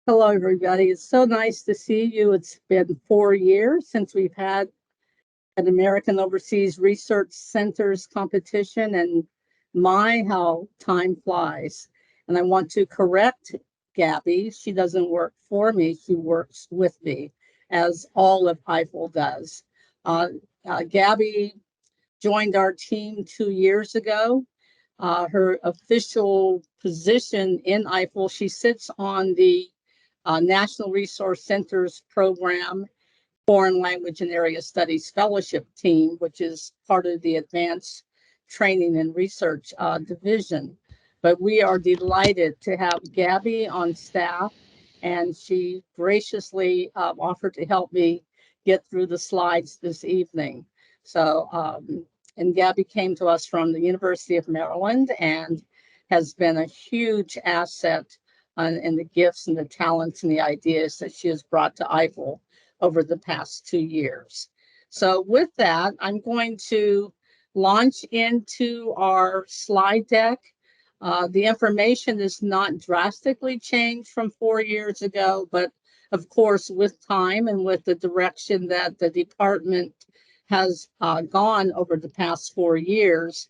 Hello, everybody. It's so nice to see you. It's been 4 years since we've had an American Overseas Research Centers competition, and my, how time flies. And I want to correct Gabby. She doesn't work for me, she works with me, as all of IFLE does. Gabby joined our team 2 years ago. Her official position in IFLE, she sits on the National Resource Centers Program Foreign Language and Area Studies Fellowship Team, which is part of the Advanced Training and Research Division. But we are delighted to have Gabby on staff, and she graciously offered to help me get through the slides this evening. And Gabby came to us from the University of Maryland and has been a huge asset in the gifts and the talents and the ideas that she has brought to IFLE over the past 2 years. So with that, I'm going to launch into our slide deck. The information is not drastically changed from 4 years ago, but of course, with time and with the direction that the department has gone over the past 4 years,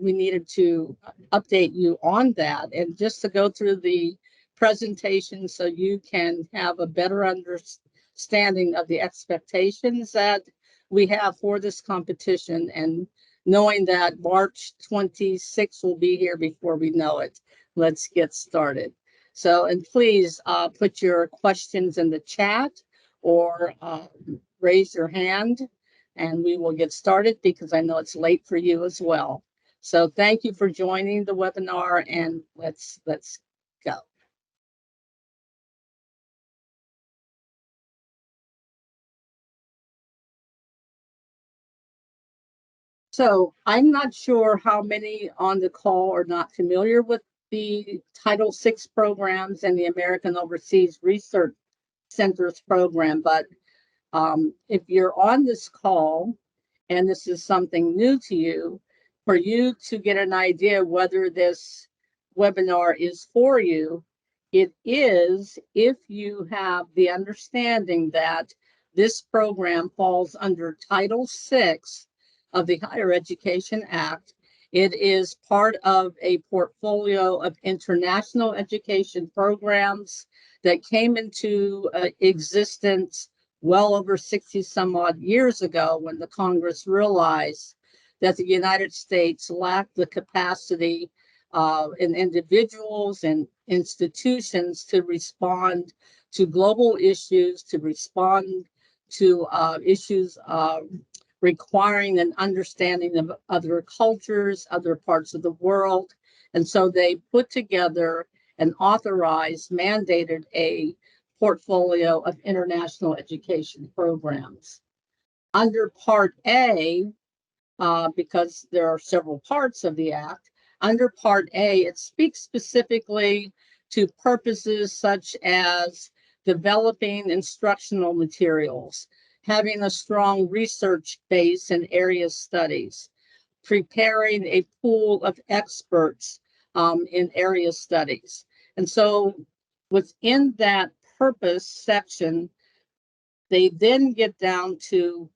we needed to update you on that. And just to go through the presentation so you can have a better understanding of the expectations that we have for this competition, and knowing that March 26th will be here before we know it. Let's get started. So, and please put your questions in the chat or raise your hand, and we will get started because I know it's late for you as well. So thank you for joining the webinar, and let's go. So I'm not sure how many on the call are not familiar with the Title VI programs and the American Overseas Research Centers program, but if you're on this call and this is something new to you, for you to get an idea whether this webinar is for you, it is if you have the understanding that this program falls under Title VI of the Higher Education Act. It is part of a portfolio of international education programs that came into existence well over 60 some odd years ago, when the Congress realized that the United States lacked the capacity in individuals and institutions to respond to global issues, to respond to issues requiring an understanding of other cultures, other parts of the world. And so they put together and authorized, mandated a portfolio of international education programs. Under Part A, because there are several parts of the Act, under Part A, it speaks specifically to purposes such as developing instructional materials, having a strong research base in area studies, preparing a pool of experts in area studies. And so within that purpose section, they then get down to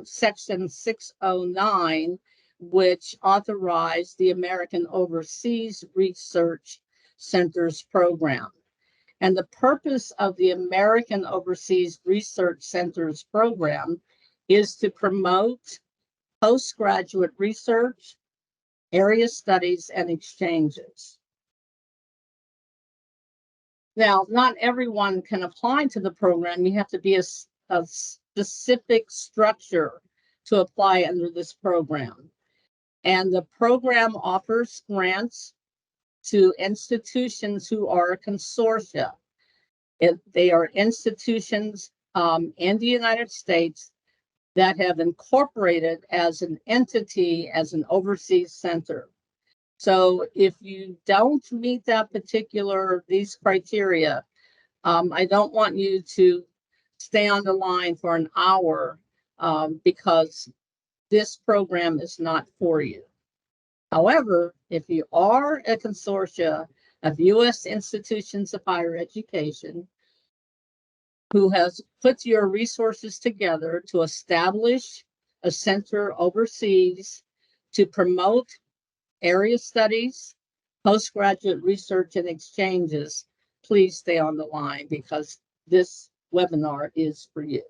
section 609, which authorized the American Overseas Research Centers program. And the purpose of the American Overseas Research Centers program is to promote postgraduate research, area studies, and exchanges. Now, not everyone can apply to the program. You have to be a specific structure to apply under this program. And the program offers grants to institutions who are a consortia. They are institutions in the United States that have incorporated as an entity, as an overseas center. So if you don't meet these criteria, I don't want you to stay on the line for an hour because this program is not for you. However, if you are a consortia of U.S. institutions of higher education who has put your resources together to establish a center overseas to promote area studies, postgraduate research, and exchanges, please stay on the line because this webinar is for you.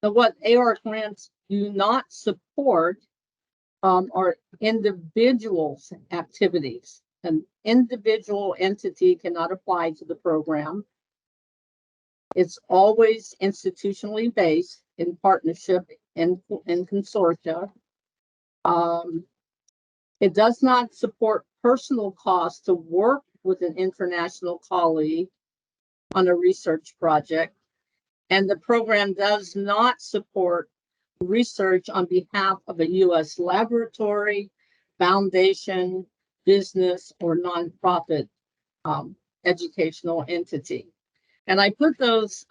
So what AORC grants do not support are individuals' activities. An individual entity cannot apply to the program. It's always institutionally based in partnership and consortia. It does not support personal costs to work with an international colleague on a research project. And the program does not support research on behalf of a U.S. laboratory, foundation, business, or nonprofit educational entity. And I put those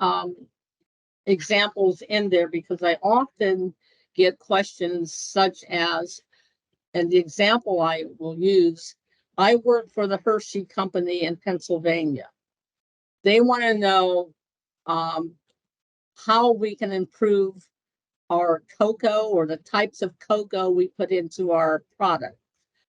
examples in there because I often get questions such as, and the example I will use, I work for the Hershey Company in Pennsylvania. They want to know how we can improve our cocoa or the types of cocoa we put into our product.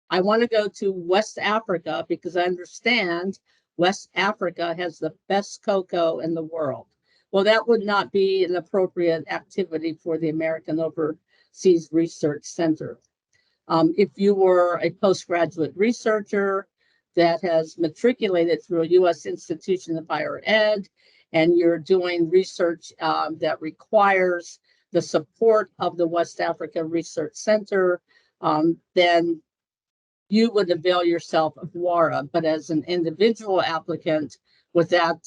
I want to go to West Africa because I understand West Africa has the best cocoa in the world. Well, that would not be an appropriate activity for the American Overseas Research Center. If you were a postgraduate researcher that has matriculated through a U.S. institution of higher ed, and you're doing research that requires the support of the West Africa Research Center, then you would avail yourself of WARA. But as an individual applicant with that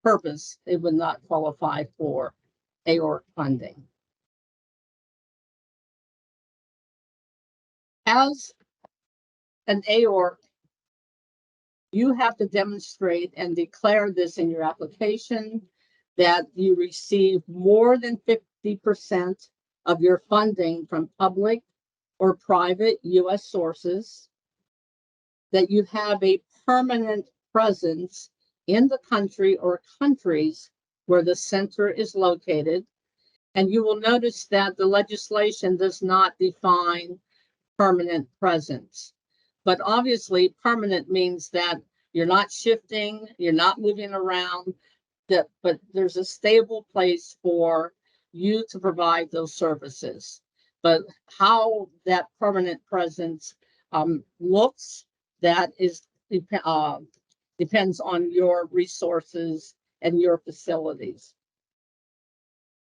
purpose, it would not qualify for AORC funding. As an AORC, you have to demonstrate and declare this in your application that you receive more than 50% of your funding from public or private U.S. sources, that you have a permanent presence in the country or countries where the center is located. And you will notice that the legislation does not define permanent presence. But obviously, permanent means that you're not shifting, you're not moving around, but there's a stable place for you to provide those services. But how that permanent presence looks, that is depends on your resources and your facilities.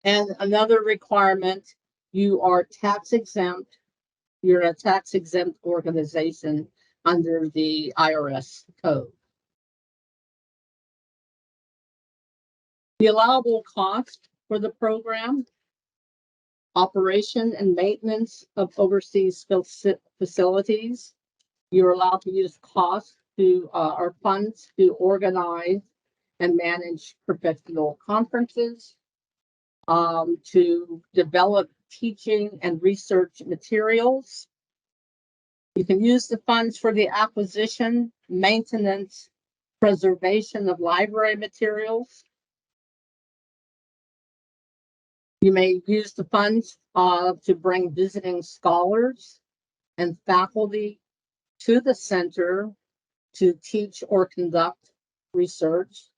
And another requirement, you are tax exempt. You're a tax exempt organization under the IRS code. The allowable cost for the program: operation and maintenance of overseas facilities. You're allowed to use costs to or funds to organize and manage professional conferences, to develop teaching and research materials. You can use the funds for the acquisition, maintenance, preservation of library materials. You may use the funds to bring visiting scholars and faculty to the center to teach or conduct research.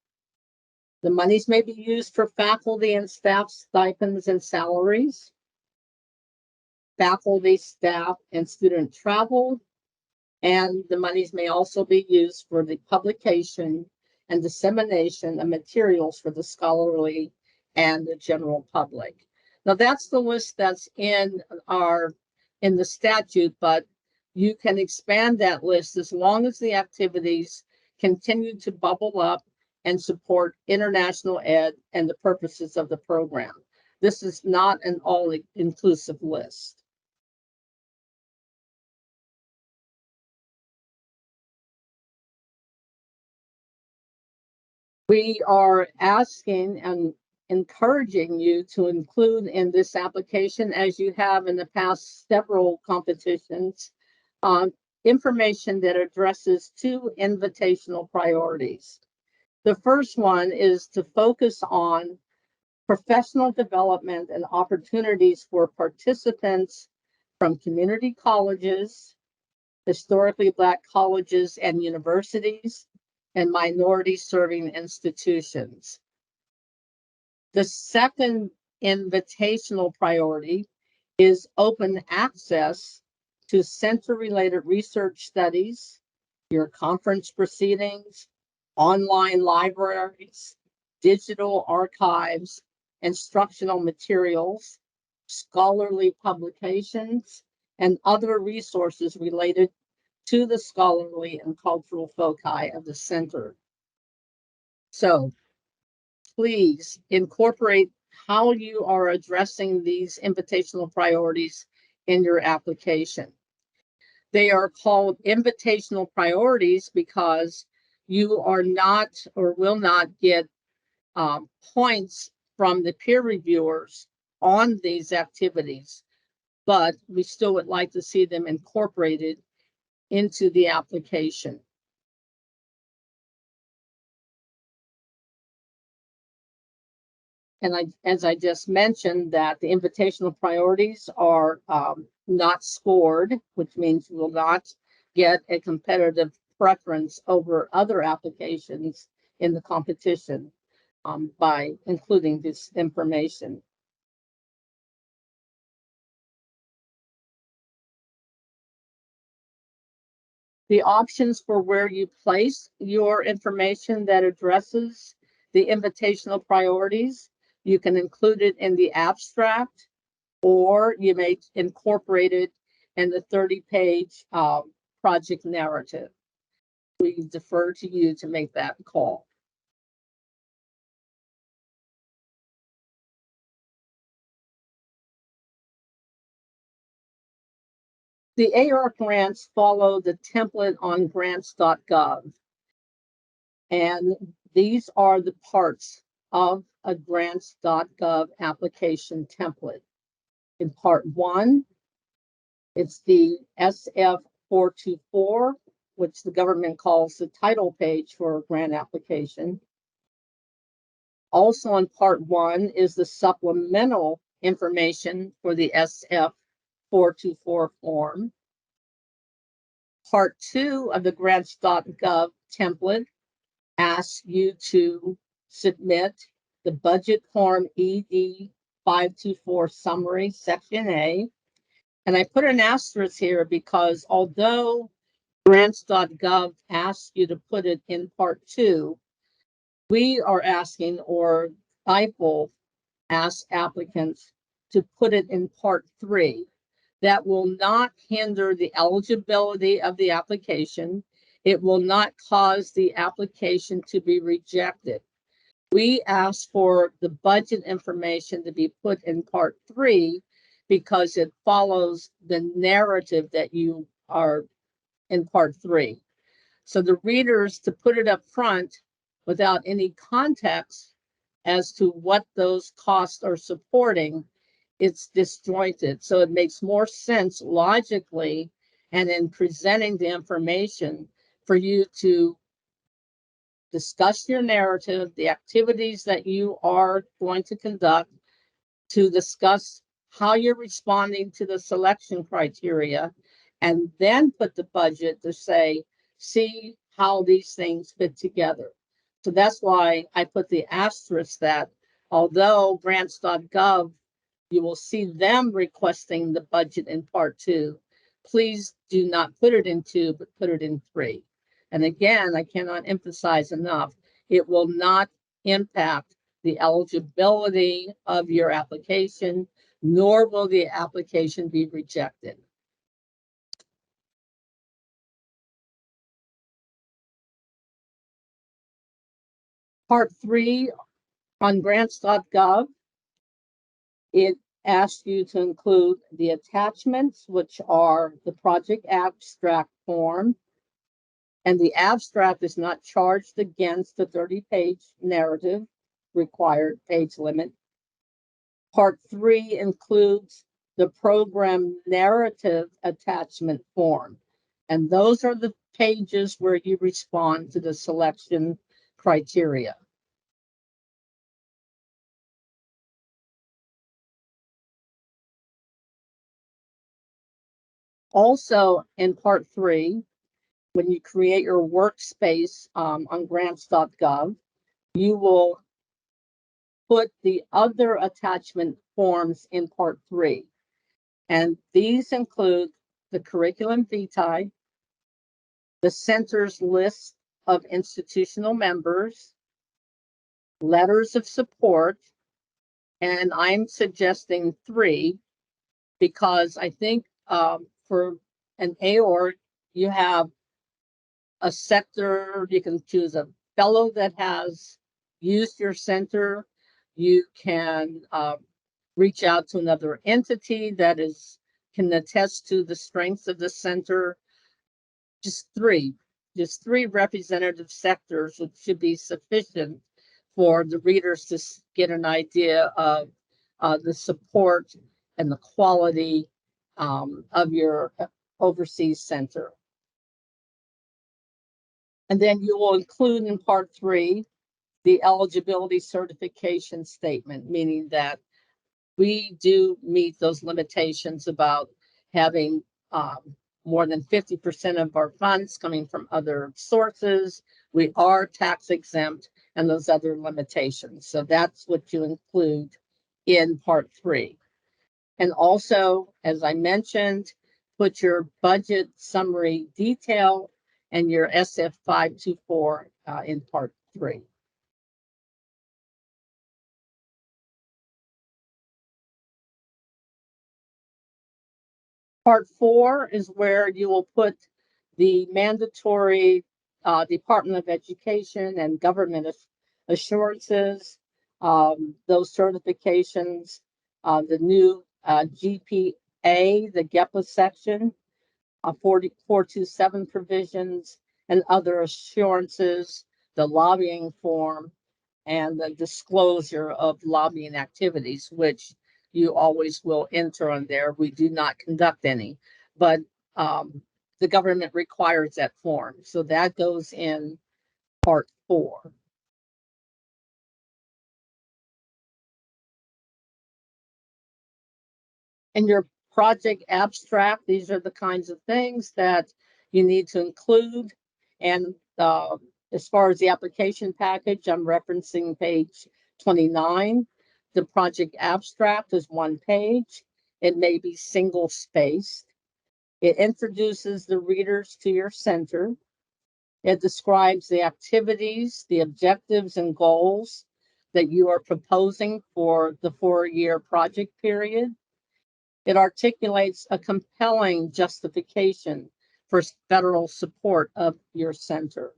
The monies may be used for faculty and staff stipends and salaries, faculty, staff, and student travel, and the monies may also be used for the publication and dissemination of materials for the scholarly and the general public. Now that's the list that's in the statute, but you can expand that list as long as the activities continue to bubble up and support international ed and the purposes of the program. This is not an all-inclusive list. We are asking, and encouraging you to include in this application, as you have in the past several competitions, information that addresses two invitational priorities. The first one is to focus on professional development and opportunities for participants from community colleges, historically Black colleges and universities, and minority serving institutions. The second invitational priority is open access to center-related research studies, your conference proceedings, online libraries, digital archives, instructional materials, scholarly publications, and other resources related to the scholarly and cultural foci of the center. So please incorporate how you are addressing these invitational priorities in your application. They are called invitational priorities because you are not or will not get points from the peer reviewers on these activities, but we still would like to see them incorporated into the application. And as I just mentioned, that the invitational priorities are not scored, which means you will not get a competitive preference over other applications in the competition by including this information. The options for where you place your information that addresses the invitational priorities, you can include it in the abstract, or you may incorporate it in the 30-page project narrative. We defer to you to make that call. The AORC grants follow the template on grants.gov. And these are the parts of a grants.gov application template. In part 1, it's the SF424, which the government calls the title page for a grant application. Also in part 1 is the supplemental information for the SF424 form. Part 2 of the grants.gov template asks you to submit the budget form ED 524 summary, section A. And I put an asterisk here because although grants.gov asks you to put it in part 2, we are asking, or IFLE asks applicants to put it in part 3. That will not hinder the eligibility of the application. It will not cause the application to be rejected. We ask for the budget information to be put in part 3 because it follows the narrative that you are in part 3. So the readers, to put it up front without any context as to what those costs are supporting, it's disjointed. So it makes more sense logically and in presenting the information for you to discuss your narrative, the activities that you are going to conduct, to discuss how you're responding to the selection criteria, and then put the budget to say, see how these things fit together. So that's why I put the asterisk that although grants.gov, you will see them requesting the budget in part 2, please do not put it in 2, but put it in 3. And again, I cannot emphasize enough, it will not impact the eligibility of your application, nor will the application be rejected. Part 3 on grants.gov, it asks you to include the attachments, which are the project abstract form. And the abstract is not charged against the 30-page narrative. required page limit. Part 3 includes the program narrative attachment form. And those are the pages where you respond to the selection criteria. Also, in Part 3, when you create your workspace on grants.gov, you will put the other attachment forms in Part 3. And these include the curriculum vitae, the center's list of institutional members, letters of support, and I'm suggesting 3 because I think for an AORC, you have a sector, you can choose a fellow that has used your center. You can reach out to another entity that can attest to the strengths of the center. Just three representative sectors, which should be sufficient for the readers to get an idea of the support and the quality of your overseas center. And then you will include in Part 3 the eligibility certification statement, meaning that we do meet those limitations about having more than 50% of our funds coming from other sources. We are tax exempt and those other limitations. So that's what you include in Part 3. And also, as I mentioned, put your budget summary detail and your SF 524 in Part 3. Part 4 is where you will put the mandatory Department of Education and government assurances, those certifications, the new GPA, the GEPA section, 427 provisions, and other assurances, the lobbying form, and the disclosure of lobbying activities, which you always will enter on there. We do not conduct any, but the government requires that form. So that goes in Part 4. In your project abstract, these are the kinds of things that you need to include. And as far as the application package, I'm referencing page 29. The project abstract is 1 page. It may be single spaced. It introduces the readers to your center. It describes the activities, the objectives, and goals that you are proposing for the 4-year project period. It articulates a compelling justification for federal support of your center.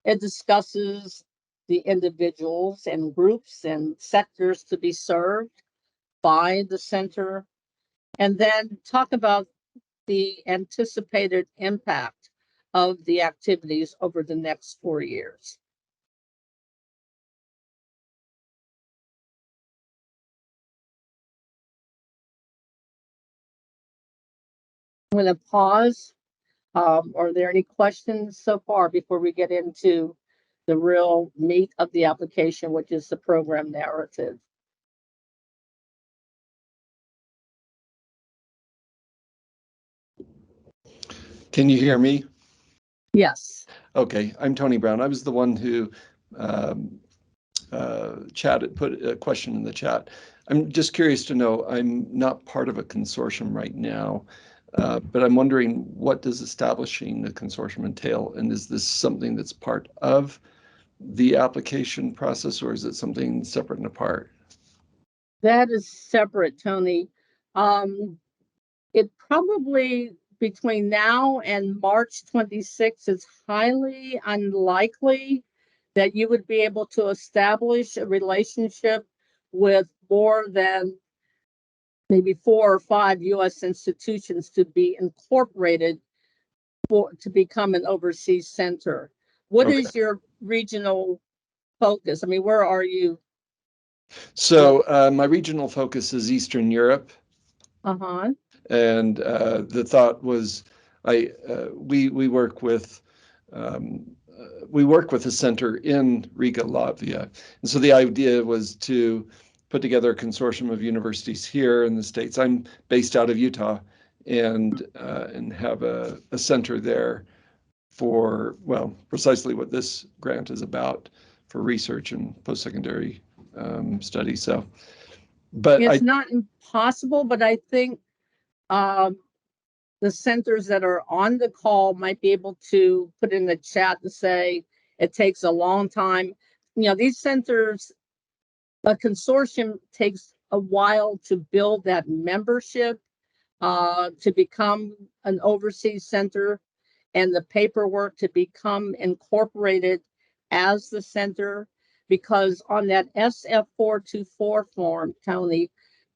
It discusses the individuals and groups and sectors to be served by the center, and then talk about the anticipated impact of the activities over the next 4 years. I'm going to pause. Are there any questions so far before we get into the real meat of the application, which is the program narrative? Can you hear me? Yes. Okay, I'm Tony Brown. I was the one who put a question in the chat. I'm just curious to know, I'm not part of a consortium right now, but I'm wondering, what does establishing the consortium entail? And is this something that's part of the application process, or is it something separate and apart? That is separate, Tony. It probably between now and March 26th is highly unlikely that you would be able to establish a relationship with more than maybe 4 or 5 U.S. institutions to be incorporated to become an overseas center. What is your regional focus? I mean, where are you? So my regional focus is Eastern Europe. Uh-huh. And the thought was, we work with a center in Riga, Latvia, and so the idea was to put together a consortium of universities here in the States. I'm based out of Utah, and have a center there for, well, precisely what this grant is about, for research and post-secondary studies. So, but It's not impossible, but I think the centers that are on the call might be able to put in the chat to say it takes a long time. You know, these centers, a consortium takes a while to build that membership, to become an overseas center, and the paperwork to become incorporated as the center. Because on that SF424 form, Tony,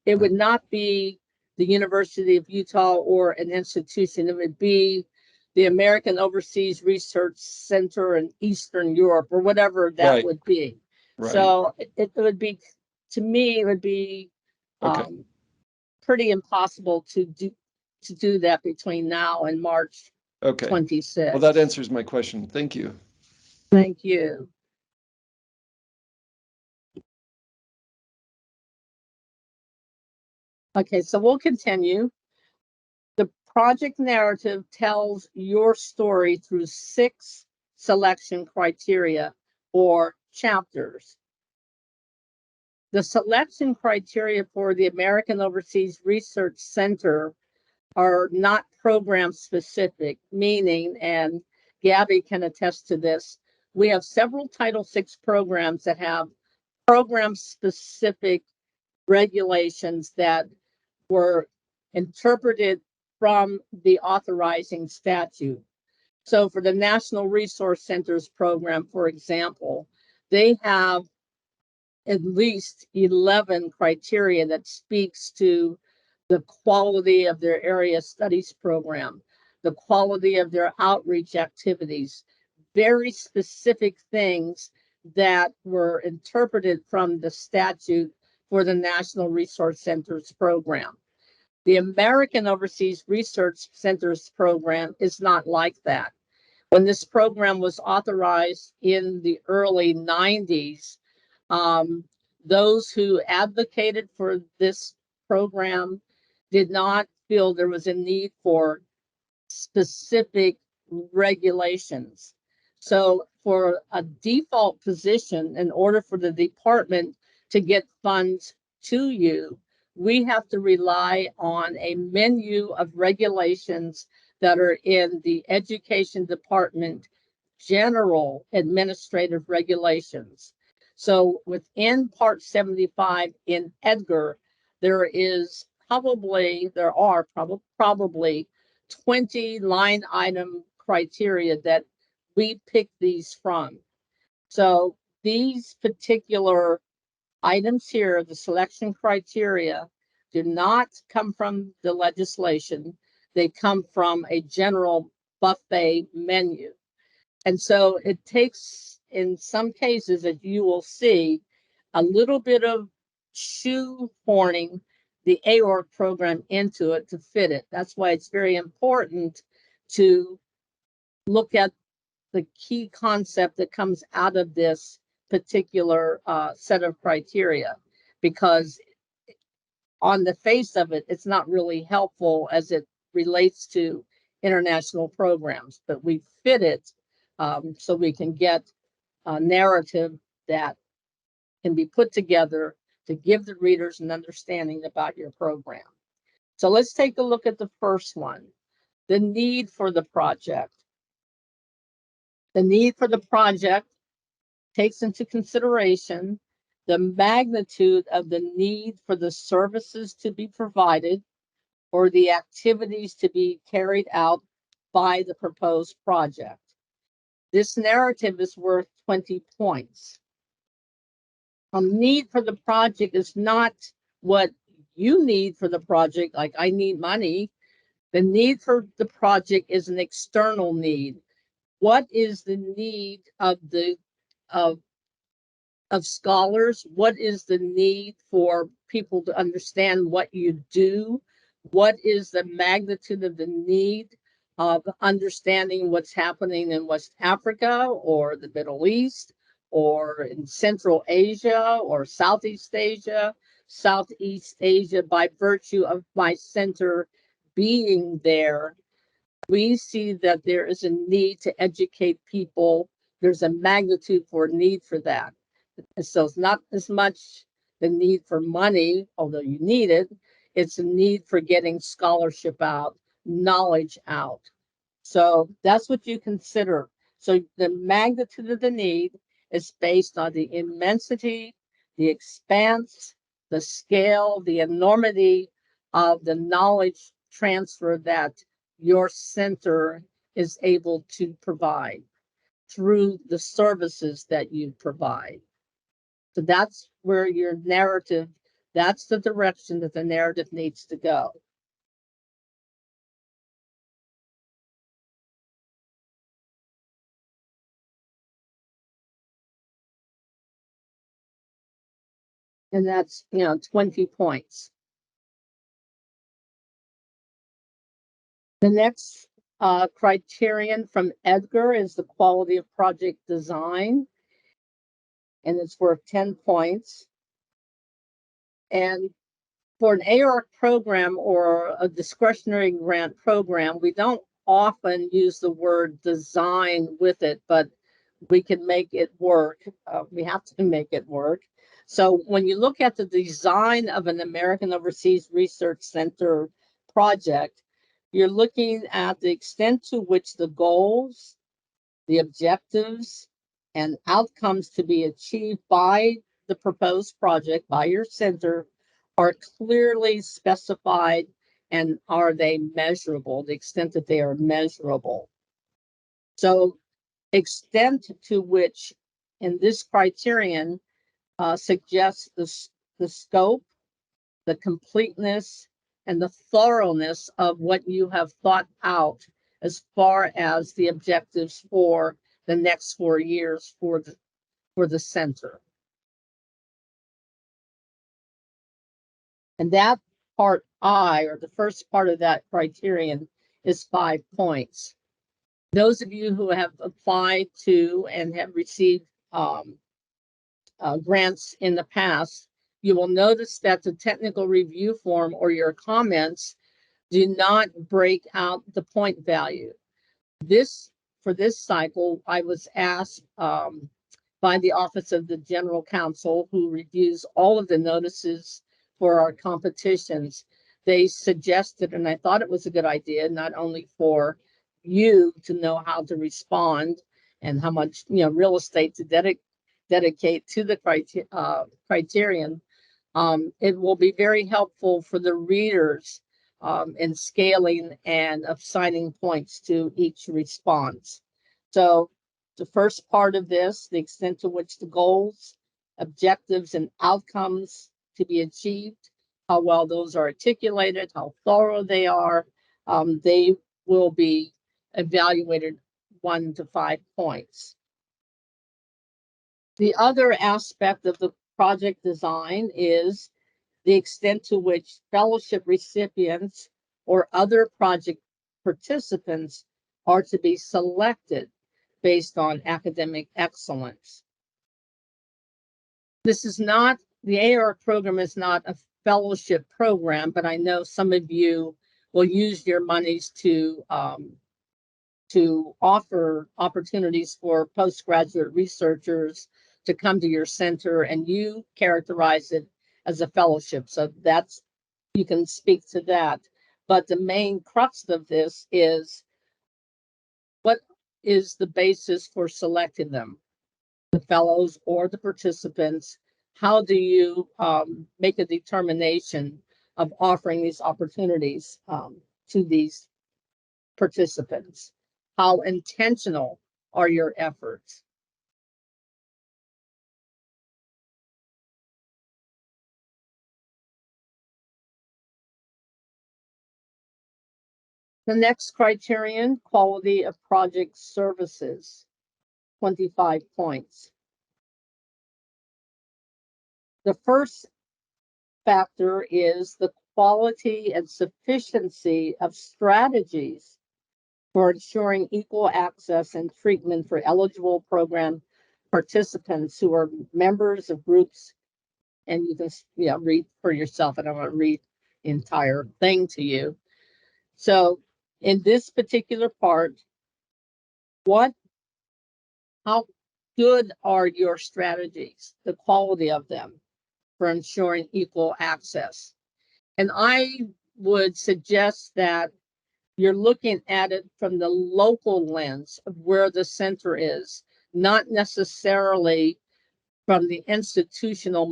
it would not be the University of Utah or an institution. It would be the American Overseas Research Center in Eastern Europe, or whatever that right, would be. right. So it would be, to me, it would be Okay. pretty impossible to do that between now and March Okay. 26th. Well, that answers my question. Thank you. Thank you. Okay, so we'll continue. The project narrative tells your story through 6 selection criteria or chapters. The selection criteria for the American Overseas Research Center are not program specific, meaning, and Gabby can attest to this, we have several Title VI programs that have program specific regulations that were interpreted from the authorizing statute. So for the National Resource Centers program, for example, they have at least 11 criteria that speaks to the quality of their area studies program, the quality of their outreach activities, very specific things that were interpreted from the statute for the National Resource Centers program. The American Overseas Research Centers program is not like that. When this program was authorized in the early 90s, those who advocated for this program did not feel there was a need for specific regulations. So for a default position, in order for the department to get funds to you, we have to rely on a menu of regulations that are in the education department general administrative regulations. So within Part 75 in Edgar, there are probably 20 line item criteria that we pick these from. So these particular items here, the selection criteria, do not come from the legislation. They come from a general buffet menu. And so it takes, in some cases, as you will see, a little bit of shoehorning the AORC program into it to fit it. That's why it's very important to look at the key concept that comes out of this particular set of criteria, because on the face of it, it's not really helpful as it relates to international programs, but we fit it so we can get a narrative that can be put together to give the readers an understanding about your program. So let's take a look at the first one, the need for the project. The need for the project takes into consideration the magnitude of the need for the services to be provided or the activities to be carried out by the proposed project. This narrative is worth 20 points. A need for the project is not what you need for the project, like I need money. The need for the project is an external need. What is the need of of scholars? What is the need for people to understand what you do? What is the magnitude of the need of understanding what's happening in West Africa or the Middle East or in Central Asia or Southeast Asia, Southeast Asia, by virtue of my center being there? We see that there is a need to educate people. There's a magnitude for need for that. And so it's not as much the need for money, although you need it, it's a need for getting scholarship out, knowledge out. So that's what you consider. So the magnitude of the need is based on the immensity, the expanse, the scale, the enormity of the knowledge transfer that your center is able to provide through the services that you provide. So that's where your narrative, that's the direction that the narrative needs to go. And that's, 20 points. The next criterion from Edgar is the quality of project design, and it's worth 10 points. And for an AORC program or a discretionary grant program, we don't often use the word design with it, but we can make it work. We have to make it work. So when you look at the design of an American Overseas Research Center project, you're looking at the extent to which the goals, the objectives, and outcomes to be achieved by the proposed project, by your center, are clearly specified, and are they measurable, the extent that they are measurable. So extent to which in this criterion suggests the scope, the completeness, and the thoroughness of what you have thought out as far as the objectives for the next 4 years for the center. And that part I, or the first part of that criterion, is 5 points. Those of you who have applied to and have received grants in the past, you will notice that the technical review form or your comments do not break out the point value. For this cycle, I was asked by the Office of the General Counsel, who reviews all of the notices for our competitions. They suggested, and I thought it was a good idea, not only for you to know how to respond and how much real estate to dedicate to the criterion. It will be very helpful for the readers in scaling and assigning points to each response. So the first part of this, the extent to which the goals, objectives, and outcomes to be achieved, how well those are articulated, how thorough they are, they will be evaluated 1 to 5 points. The other aspect of the project design is the extent to which fellowship recipients or other project participants are to be selected based on academic excellence. This is not, the AORC program is not a fellowship program, but I know some of you will use your monies to offer opportunities for postgraduate researchers to come to your center, and you characterize it as a fellowship. So that's, you can speak to that. But the main crux of this is, what is the basis for selecting them, the fellows or the participants? How do you make a determination of offering these opportunities to these participants? How intentional are your efforts? The next criterion, quality of project services, 25 points. The first factor is the quality and sufficiency of strategies for ensuring equal access and treatment for eligible program participants who are members of groups. And you can read for yourself. I don't want to read the entire thing to you. So in this particular part, how good are your strategies, the quality of them for ensuring equal access? And I would suggest that you're looking at it from the local lens of where the center is, not necessarily from the institutional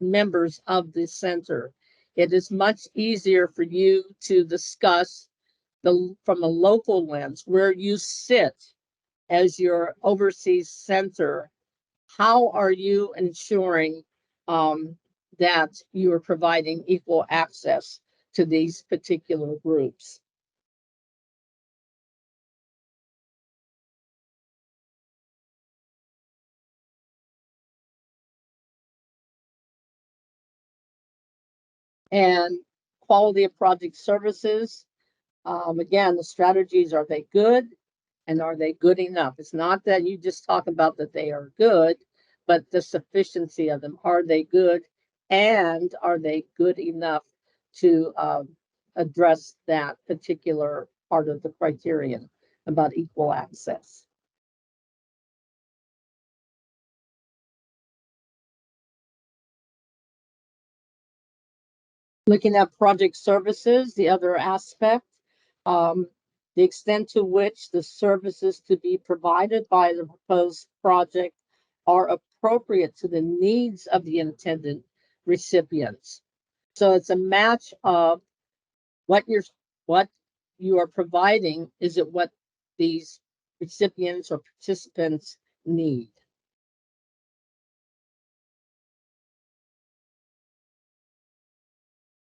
members of the center. It is much easier for you to discuss from a local lens where you sit as your overseas center. How are you ensuring that you are providing equal access to these particular groups? And quality of project services. Again, the strategies, are they good and are they good enough? It's not that you just talk about that they are good, but the sufficiency of them. Are they good and are they good enough to address that particular part of the criterion about equal access? Looking at project services, the other aspect, the extent to which the services to be provided by the proposed project are appropriate to the needs of the intended recipients. So it's a match of what you are providing. Is it what these recipients or participants need?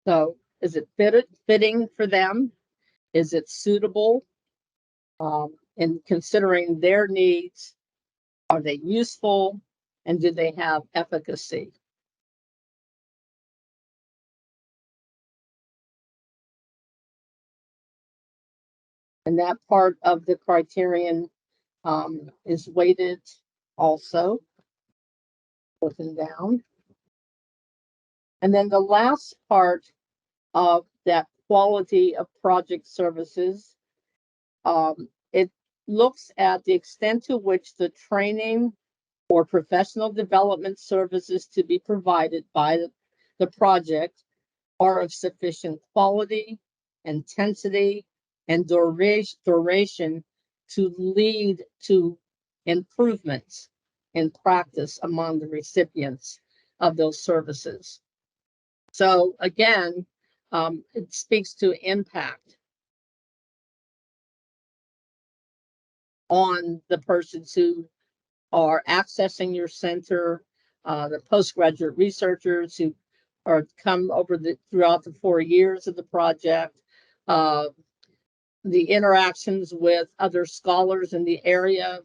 So is it fitting for them? Is it suitable? In considering their needs, are they useful and do they have efficacy? And that part of the criterion is weighted also, looking down. And then the last part of that quality of project services, it looks at the extent to which the training or professional development services to be provided by the project are of sufficient quality, intensity, and duration to lead to improvements in practice among the recipients of those services. So again, it speaks to impact on the persons who are accessing your center, the postgraduate researchers who are come over throughout the 4 years of the project, the interactions with other scholars in the area,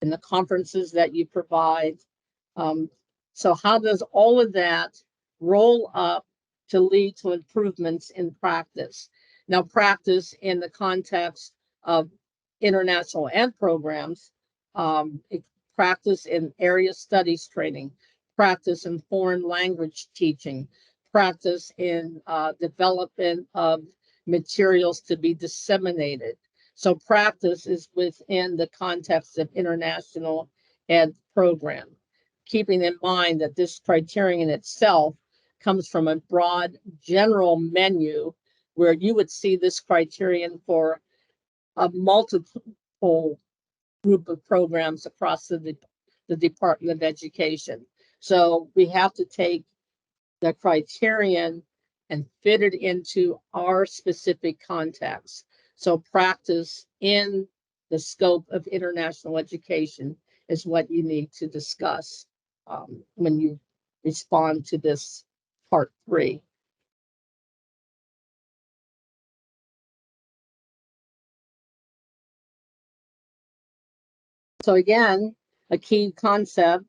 and the conferences that you provide. So how does all of that roll up to lead to improvements in practice? Now, practice in the context of international ed programs, practice in area studies training, practice in foreign language teaching, practice in development of materials to be disseminated. So practice is within the context of international ed program, keeping in mind that this criterion itself comes from a broad general menu where you would see this criterion for a multiple group of programs across the Department of Education. So we have to take the criterion and fit it into our specific context. So practice in the scope of international education is what you need to discuss when you respond to this part 3. So again, a key concept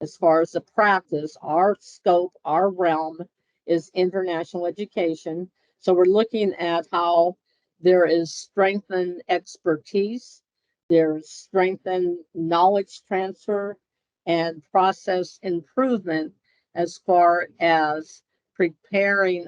As far as the practice, our scope, our realm is international education. So we're looking at how there is strengthened expertise, there's strengthened knowledge transfer and process improvement as far as preparing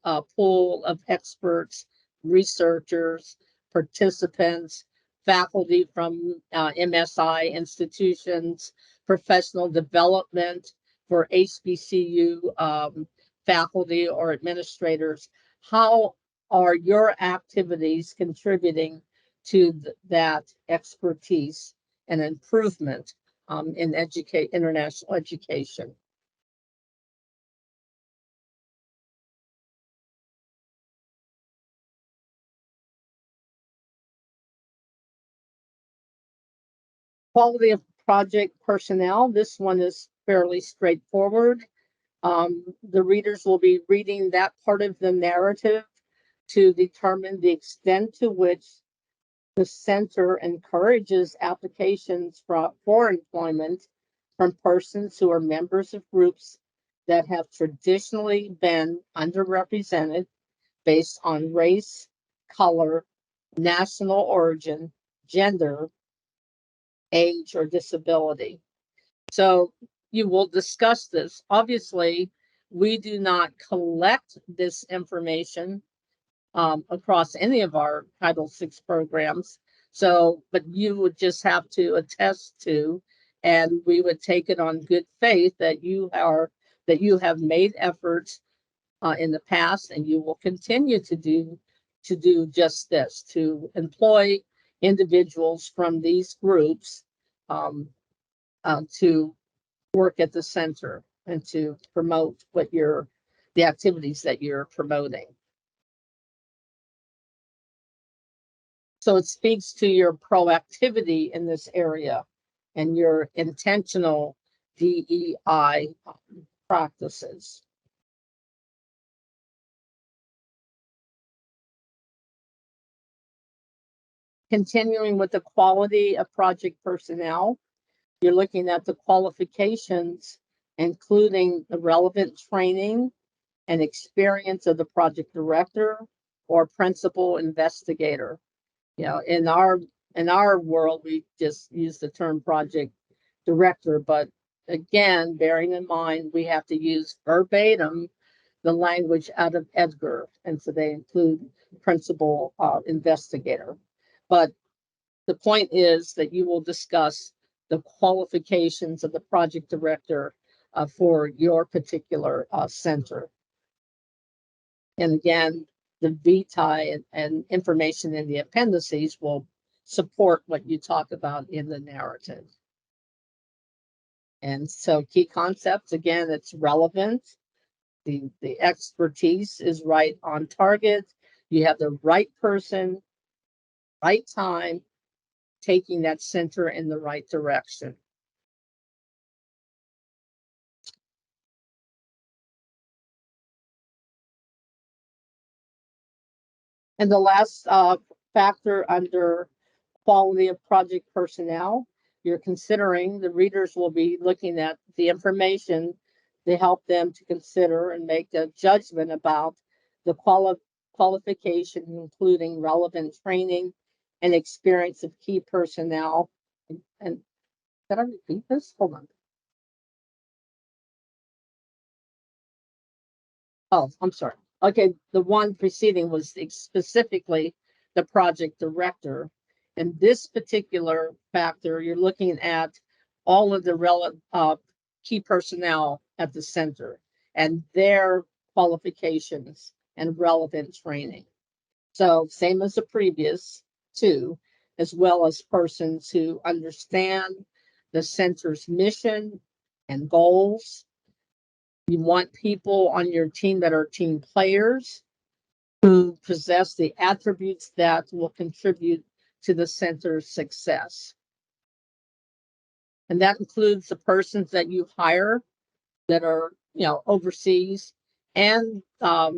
a pool of experts, researchers, participants, faculty from MSI institutions, professional development for HBCU faculty or administrators. How are your activities contributing to that expertise and improvement in international education? Quality of project personnel. This one is fairly straightforward. The readers will be reading that part of the narrative to determine the extent to which the center encourages applications for employment from persons who are members of groups that have traditionally been underrepresented based on race, color, national origin, gender, age, or disability. So you will discuss this. Obviously, we do not collect this information across any of our Title VI programs. So, but you would just have to attest to, and we would take it on good faith that you have made efforts in the past, and you will continue to do just this, to employ individuals from these groups to work at the center and to promote the activities that you're promoting. So it speaks to your proactivity in this area and your intentional DEI practices. Continuing with the quality of project personnel, you're looking at the qualifications, including the relevant training and experience of the project director or principal investigator. You know, in our world, we just use the term project director, but again, bearing in mind, we have to use verbatim the language out of Edgar, and so they include principal investigator. But the point is that you will discuss the qualifications of the project director for your particular center. And again, the vitae and information in the appendices will support what you talk about in the narrative. And so key concepts, again, it's relevant. The expertise is right on target. You have the right person, right time, taking that center in the right direction. And the last factor under quality of project personnel, you're considering, the readers will be looking at the information to help them to consider and make a judgment about the qualification, including relevant training and experience of key personnel. And did I repeat this? Hold on. Oh, I'm sorry. Okay, the one preceding was specifically the project director. And this particular factor, you're looking at all of the key personnel at the center and their qualifications and relevant training. So same as the previous two, as well as persons who understand the center's mission and goals. You want people on your team that are team players who possess the attributes that will contribute to the center's success. And that includes the persons that you hire that are, overseas, and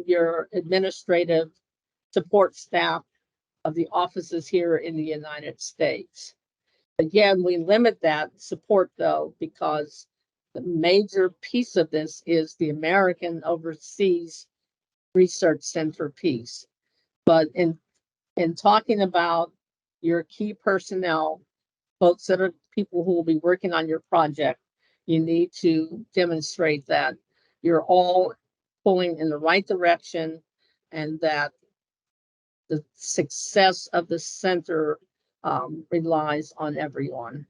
your administrative support staff of the offices here in the United States. Again, we limit that support though, because the major piece of this is the American Overseas Research Center piece. But in talking about your key personnel, folks that are people who will be working on your project, you need to demonstrate that you're all pulling in the right direction and that the success of the center relies on everyone.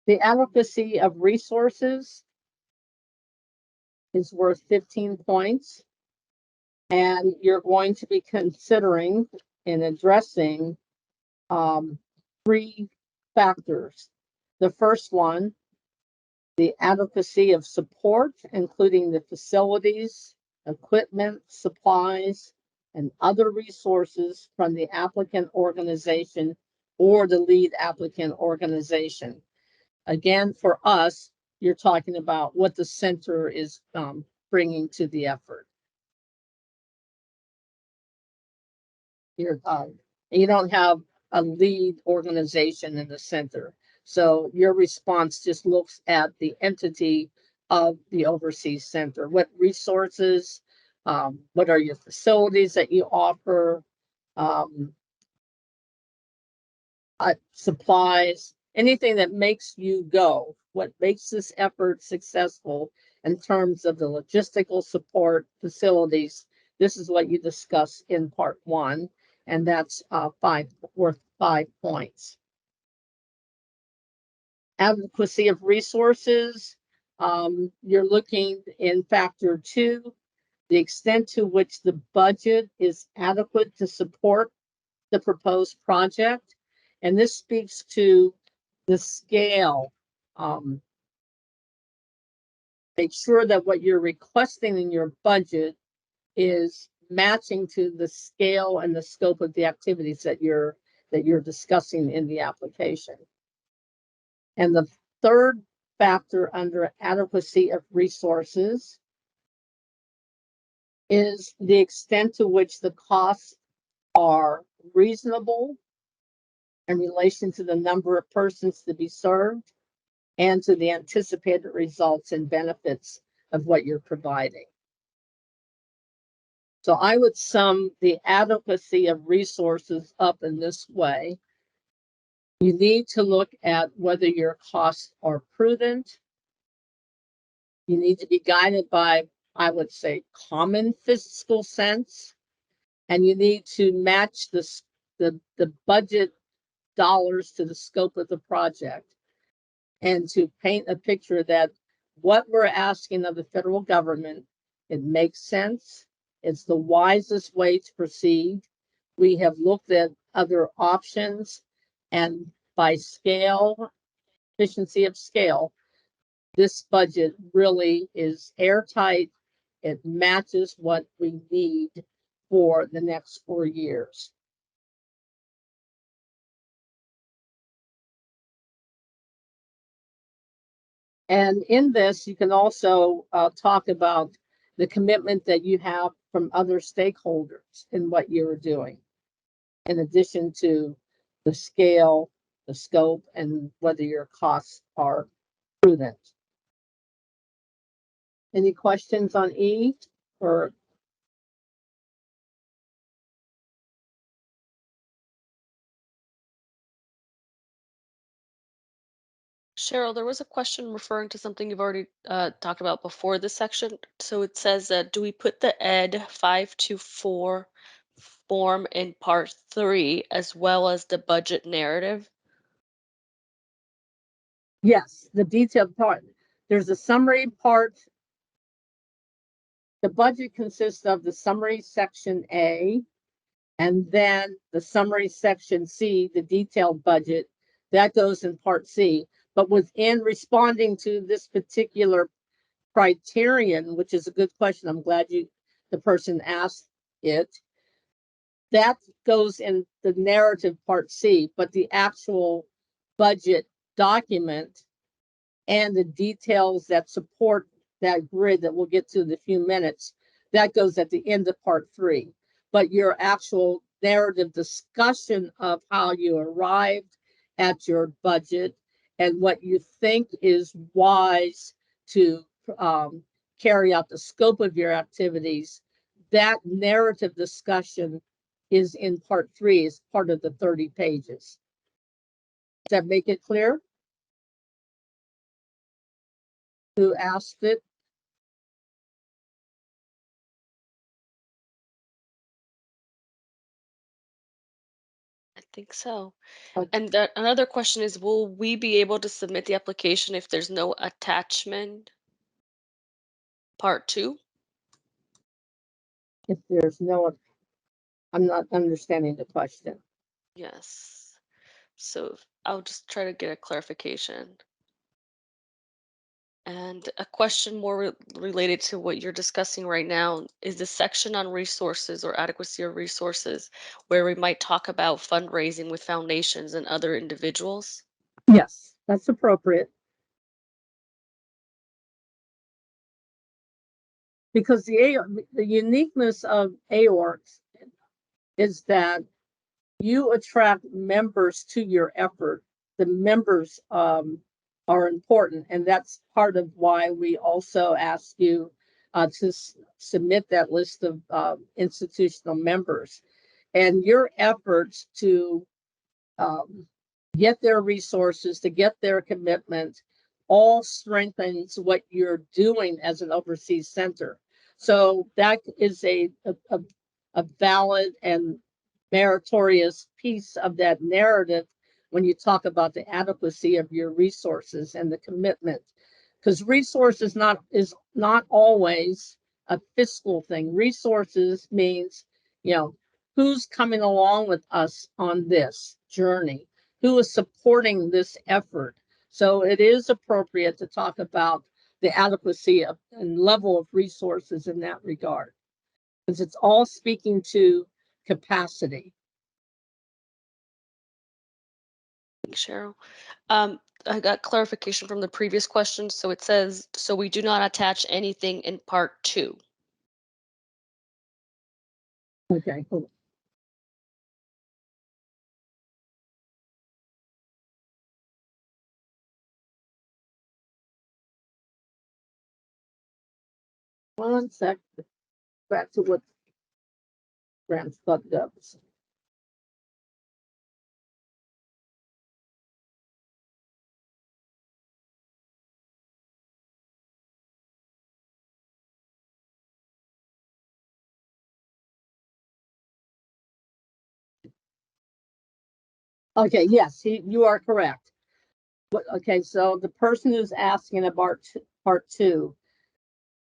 The adequacy of resources is worth 15 points. And you're going to be considering and addressing 3 factors. The first one, the adequacy of support, including the facilities, equipment, supplies, and other resources from the applicant organization or the lead applicant organization. Again, for us, you're talking about what the center is bringing to the effort. You don't have a lead organization in the center. So your response just looks at the entity of the overseas center. What resources, what are your facilities that you offer, supplies, anything that makes you go, what makes this effort successful in terms of the logistical support, facilities. This is what you discuss in part 1, and that's worth 5 points. Adequacy of resources, you're looking in factor 2, the extent to which the budget is adequate to support the proposed project. And this speaks to the scale. Make sure that what you're requesting in your budget is matching to the scale and the scope of the activities that you're discussing in the application. And the third factor under adequacy of resources is the extent to which the costs are reasonable in relation to the number of persons to be served and to the anticipated results and benefits of what you're providing. So I would sum the adequacy of resources up in this way. You need to look at whether your costs are prudent. You need to be guided by, I would say, common fiscal sense. And you need to match the budget dollars to the scope of the project, and to paint a picture that what we're asking of the federal government, it makes sense. It's the wisest way to proceed. We have looked at other options, and by scale, efficiency of scale, this budget really is airtight. It matches what we need for the next 4 years. And in this, you can also talk about the commitment that you have from other stakeholders in what you're doing, in addition to the scale, the scope, and whether your costs are prudent. Any questions on E or? Cheryl, there was a question referring to something you've already talked about before this section. So it says, do we put the Ed 524 form in part 3 as well as the budget narrative? Yes, the detailed part. There's a summary part. The budget consists of the summary section A, and then the summary section C, the detailed budget, that goes in part C. But within responding to this particular criterion, which is a good question, I'm glad the person asked it, that goes in the narrative part C, but the actual budget document and the details that support that grid that we'll get to in a few minutes, that goes at the end of part 3. But your actual narrative discussion of how you arrived at your budget and what you think is wise to carry out the scope of your activities. That narrative discussion is in part 3, is part of the 30 pages. Does that make it clear? Who asked it? I think so. Okay. And another question is, will we be able to submit the application if there's no attachment? Part 2? If there's no, I'm not understanding the question. Yes. So I'll just try to get a clarification. And a question more related to what you're discussing right now is the section on resources or adequacy of resources, where we might talk about fundraising with foundations and other individuals. Yes, that's appropriate. Because the uniqueness of AORCs is that you attract members to your effort. The members are important, and that's part of why we also ask you to submit that list of institutional members. And your efforts to get their resources, to get their commitment, all strengthens what you're doing as an overseas center. So that is a valid and meritorious piece of that narrative when you talk about the adequacy of your resources and the commitment. Because resources is not always a fiscal thing. Resources means, who's coming along with us on this journey, who is supporting this effort. So it is appropriate to talk about the adequacy of and level of resources in that regard, because it's all speaking to capacity. Thanks, Cheryl. I got clarification from the previous question. So it says, so we do not attach anything in part 2. Okay, hold on. One sec. Back to what grants.gov. Okay, yes, you are correct. Okay, so the person who's asking about part 2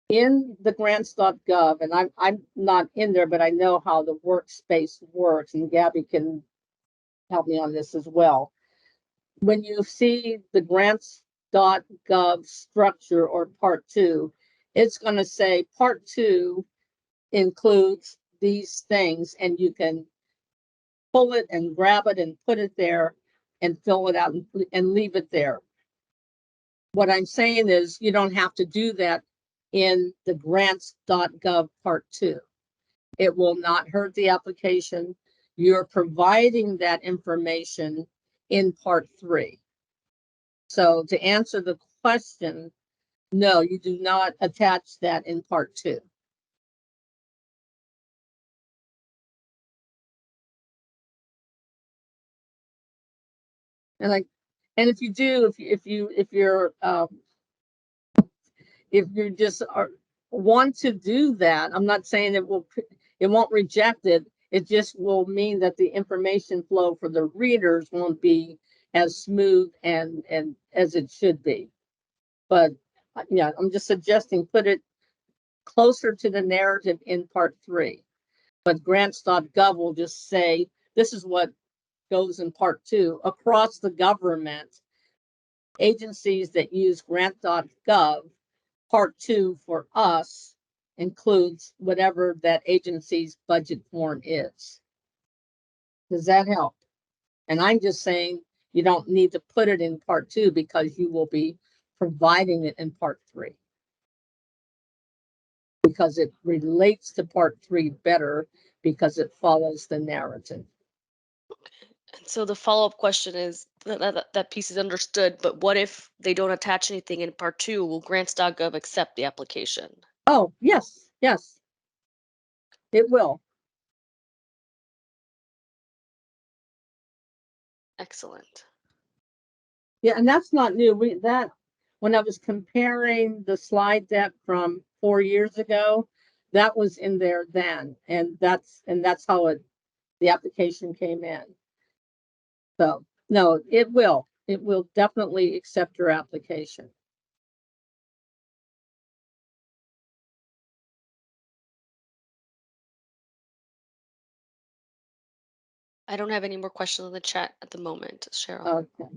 in the grants.gov, and I'm not in there, but I know how the workspace works, and Gabby can help me on this as well. When you see the grants.gov structure or part 2, it's going to say part 2 includes these things, and you can pull it and grab it and put it there and fill it out and leave it there. What I'm saying is you don't have to do that in the grants.gov part 2. It will not hurt the application. You're providing that information in part 3. So to answer the question, no, you do not attach that in part 2. And if you do, if you just want to do that, I'm not saying it won't reject it. It just will mean that the information flow for the readers won't be as smooth and as it should be. But yeah, I'm just suggesting put it closer to the narrative in part 3. But grants.gov will just say this is what goes in part 2 across the government. Agencies that use grant.gov, part 2 for us includes whatever that agency's budget form is. Does that help? And I'm just saying you don't need to put it in part 2 because you will be providing it in part 3. Because it relates to part 3 better, because it follows the narrative. And so the follow-up question is that piece is understood, but what if they don't attach anything in part 2? Will grants.gov accept the application? Oh, yes, yes, it will. Excellent. Yeah, and that's not new. When I was comparing the slide deck from 4 years ago, that was in there then, and that's how the application came in. So no, it will definitely accept your application. I don't have any more questions in the chat at the moment, Cheryl. Okay.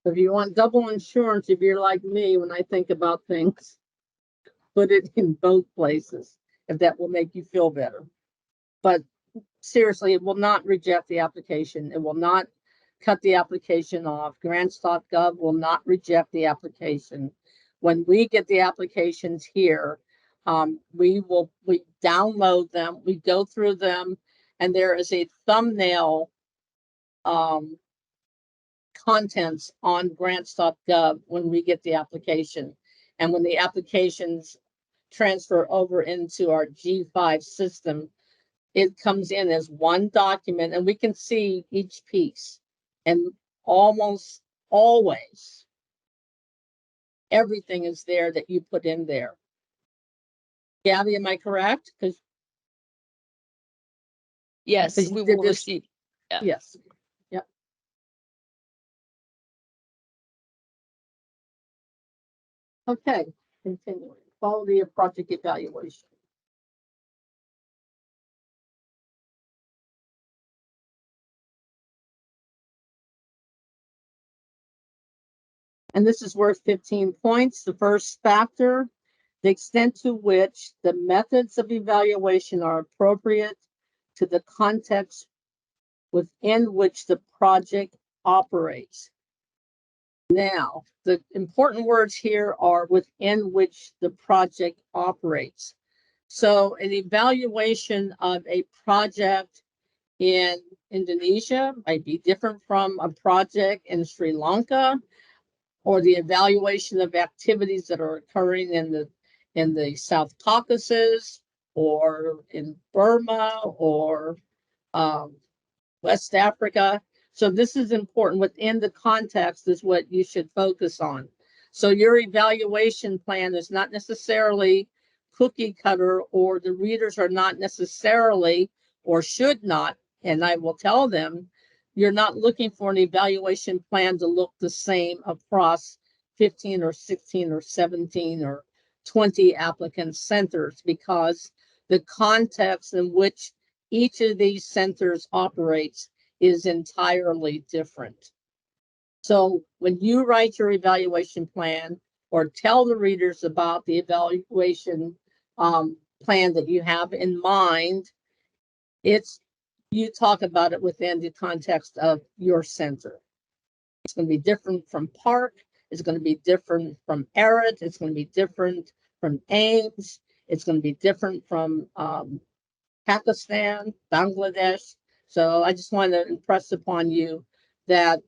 If you want double insurance, if you're like me, when I think about things, put it in both places, if that will make you feel better. But seriously, it will not reject the application. It will not cut the application off. Grants.gov will not reject the application. When we get the applications here, we download them, we go through them, and there is a thumbnail contents on grants.gov when we get the application. And when the applications transfer over into our G5 system, it comes in as one document and we can see each piece. And almost always, everything is there that you put in there. Gabby, am I correct? Because yes, we will receive. Yeah. Yes. Yep. Okay, continuing. Quality of project evaluation. And this is worth 15 points. The first factor, the extent to which the methods of evaluation are appropriate to the context within which the project operates. Now, the important words here are within which the project operates. So an evaluation of a project in Indonesia might be different from a project in Sri Lanka, or the evaluation of activities that are occurring in the South Caucasus or in Burma or West Africa. So this is important. Within the context is what you should focus on. So your evaluation plan is not necessarily cookie cutter, or the readers are not necessarily, or should not, and I will tell them, you're not looking for an evaluation plan to look the same across 15 or 16 or 17 or 20 applicant centers, because the context in which each of these centers operates is entirely different. So when you write your evaluation plan or tell the readers about the evaluation plan that you have in mind, you talk about it within the context of your center. It's going to be different from PARC. It's going to be different from ARIT. It's going to be different from AIMS. It's going to be different from Pakistan, Bangladesh. So I just want to impress upon you that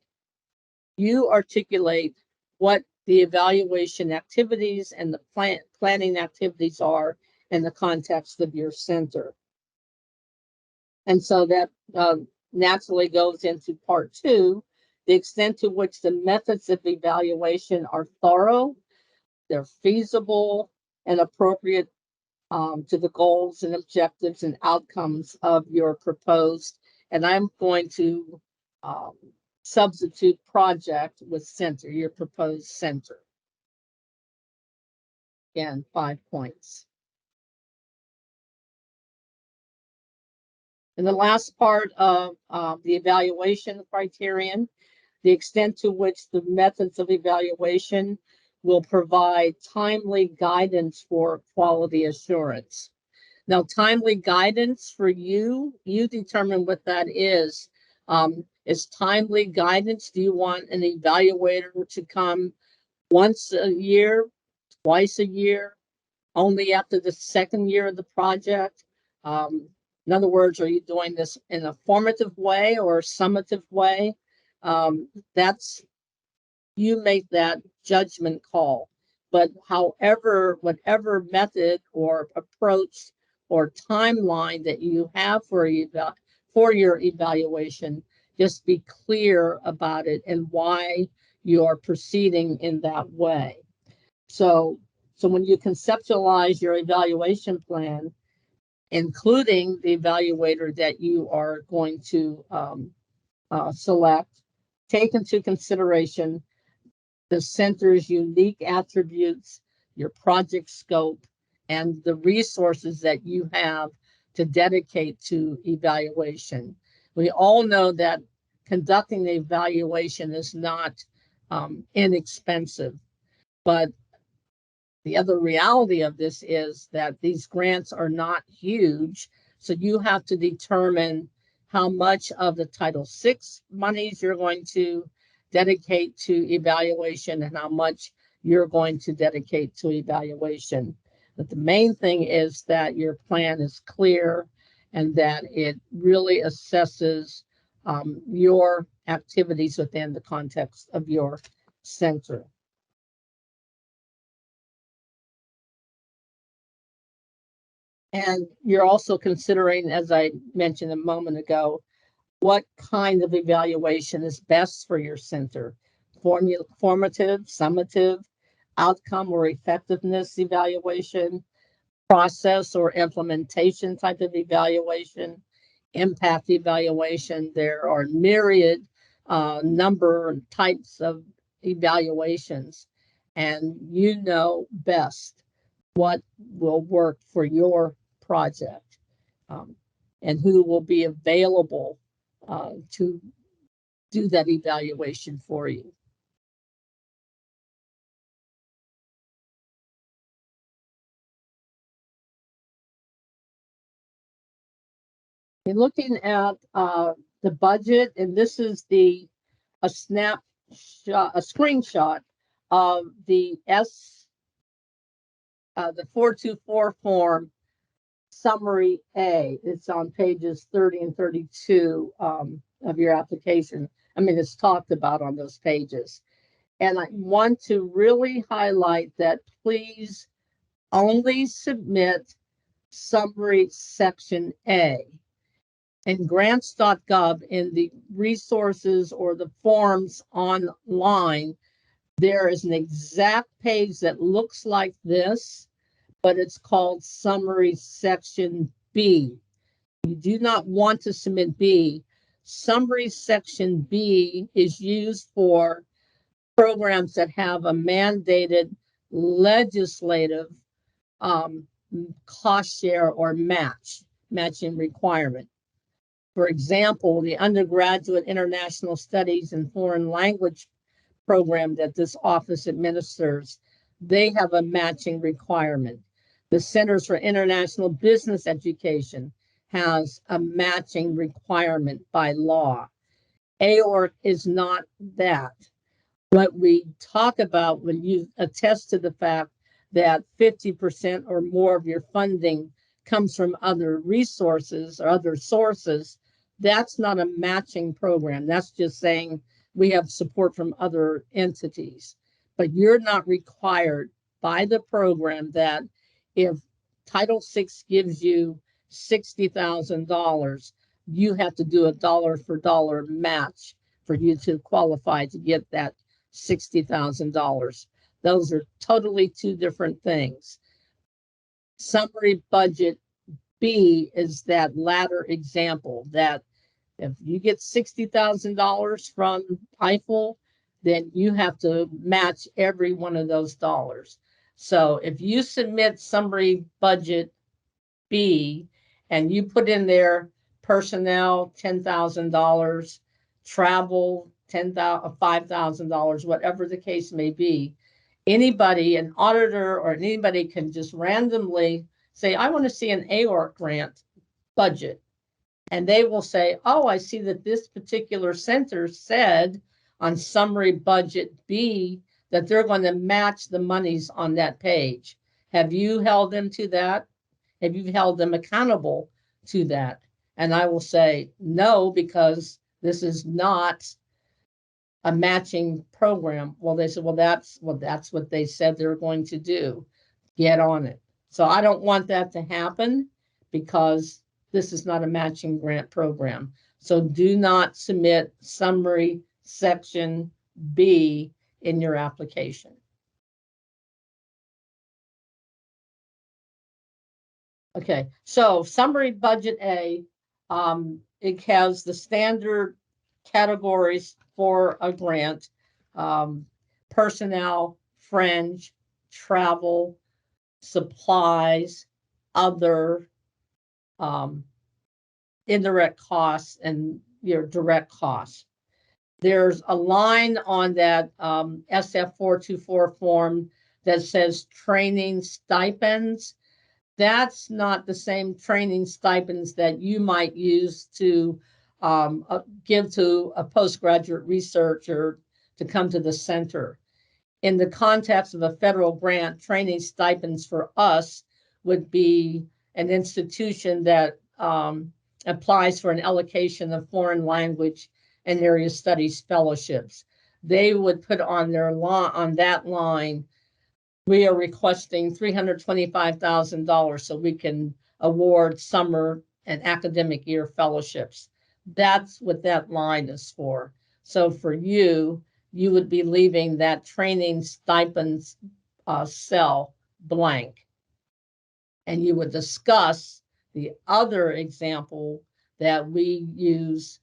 you articulate what the evaluation activities and the planning activities are in the context of your center. And so that naturally goes into part 2, the extent to which the methods of evaluation are thorough, they're feasible and appropriate to the goals and objectives and outcomes of your proposed. And I'm going to substitute project with center, your proposed center. Again, 5 points. And the last part of the evaluation criterion, the extent to which the methods of evaluation will provide timely guidance for quality assurance. Now, timely guidance for you determine what that is. Is timely guidance, do you want an evaluator to come once a year, twice a year, only after the second year of the project? In other words, are you doing this in a formative way or a summative way? That's, you make that judgment call. But however, whatever method or approach or timeline that you have for your evaluation, just be clear about it and why you're proceeding in that way. So when you conceptualize your evaluation plan, including the evaluator that you are going to select, take into consideration the center's unique attributes, your project scope, and the resources that you have to dedicate to evaluation. We all know that conducting the evaluation is not inexpensive, but the other reality of this is that these grants are not huge, so you have to determine how much of the Title VI monies you're going to dedicate to evaluation and how much you're going to dedicate to evaluation. But the main thing is that your plan is clear and that it really assesses your activities within the context of your center. And you're also considering, as I mentioned a moment ago, what kind of evaluation is best for your center. Formative, summative, outcome or effectiveness evaluation, process or implementation type of evaluation, impact evaluation. There are myriad number and types of evaluations, and you know best what will work for your project, and who will be available to do that evaluation for you. You're looking at the budget, and this is a screenshot of the 424 form summary A. It's on pages 30 and 32 of your application. I mean, it's talked about on those pages. And I want to really highlight that please only submit summary section A. In grants.gov, in the resources or the forms online, there is an exact page that looks like this, but it's called summary section B. You do not want to submit B. Summary section B is used for programs that have a mandated legislative cost share or matching requirement. For example, the undergraduate international studies and foreign language program that this office administers, they have a matching requirement. The Centers for International Business Education has a matching requirement by law. AORC is not that. What we talk about when you attest to the fact that 50% or more of your funding comes from other resources or other sources, that's not a matching program. That's just saying we have support from other entities. But you're not required by the program that if Title VI gives you $60,000, you have to do a dollar for dollar match for you to qualify to get that $60,000. Those are totally two different things. Summary budget B is that latter example, that if you get $60,000 from IFLE, then you have to match every one of those dollars. So if you submit summary budget B and you put in there personnel $10,000, travel $5,000, whatever the case may be, anybody, an auditor or anybody can just randomly say, I want to see an AORC grant budget. And they will say, oh, I see that this particular center said on summary budget B that they're going to match the monies on that page. Have you held them to that? Have you held them accountable to that? And I will say no, because this is not a matching program. Well, they said, well, that's what they said they're going to do. Get on it. So I don't want that to happen, because this is not a matching grant program. So do not submit summary section B in your application. Okay, so summary budget A, it has the standard categories for a grant: personnel, fringe, travel, supplies, other, indirect costs, and your direct costs. There's a line on that SF424 form that says training stipends. That's not the same training stipends that you might use to give to a postgraduate researcher to come to the center. In the context of a federal grant, training stipends for us would be an institution that applies for an allocation of foreign language and area studies fellowships. They would put on their on that line, we are requesting $325,000 so we can award summer and academic year fellowships. That's what that line is for. So for you, you would be leaving that training stipends cell blank. And you would discuss the other example that we use.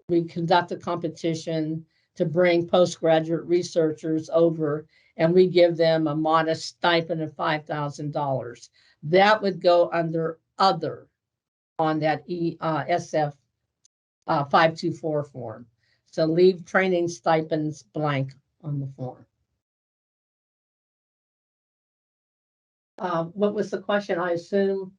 We conduct a competition to bring postgraduate researchers over, and we give them a modest stipend of $5,000. That would go under other on that SF 524 form. So leave training stipends blank on the form. What was the question? I assume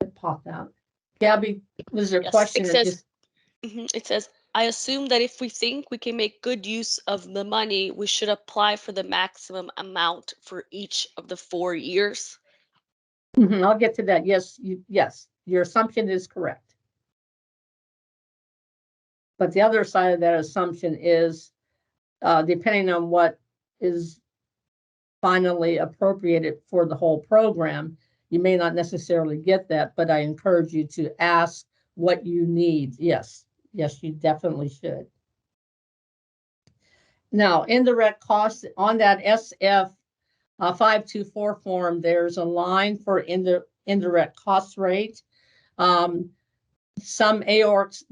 it popped out. Gabby, was there a question? It says, I assume that if we think we can make good use of the money, we should apply for the maximum amount for each of the 4 years. I'll get to that. Yes, yes, your assumption is correct. But the other side of that assumption is, depending on what is finally appropriated for the whole program, you may not necessarily get that, but I encourage you to ask what you need. Yes, you definitely should. Now, indirect costs on that SF 524 form, there's a line for indirect cost rate. Some AORCs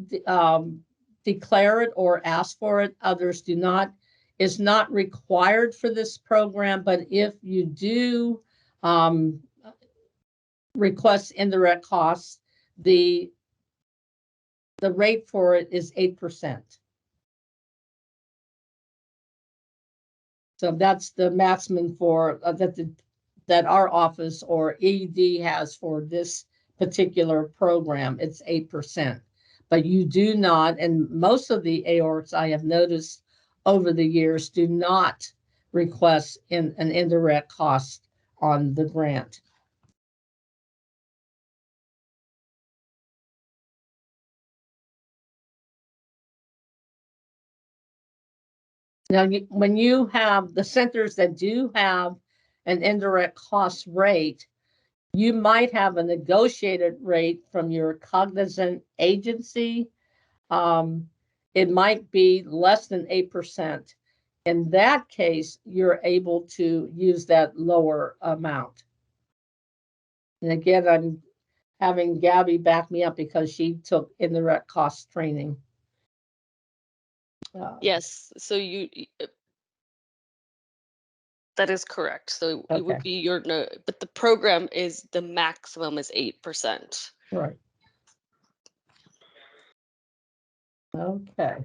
declare it or ask for it, others do not. It's not required for this program, but if you do request indirect costs, the rate for it is 8%. So that's the maximum for that our office or ED has for this particular program. It's 8%. But you do not, and most of the AORCs I have noticed over the years do not request an indirect cost on the grant. Now, when you have the centers that do have an indirect cost rate, you might have a negotiated rate from your cognizant agency. It might be less than 8%. In that case, you're able to use that lower amount. And again, I'm having Gabby back me up because she took indirect cost training. Yes, so that is correct. So Okay. it would be your no, but the program is the maximum is 8%. Right. Okay.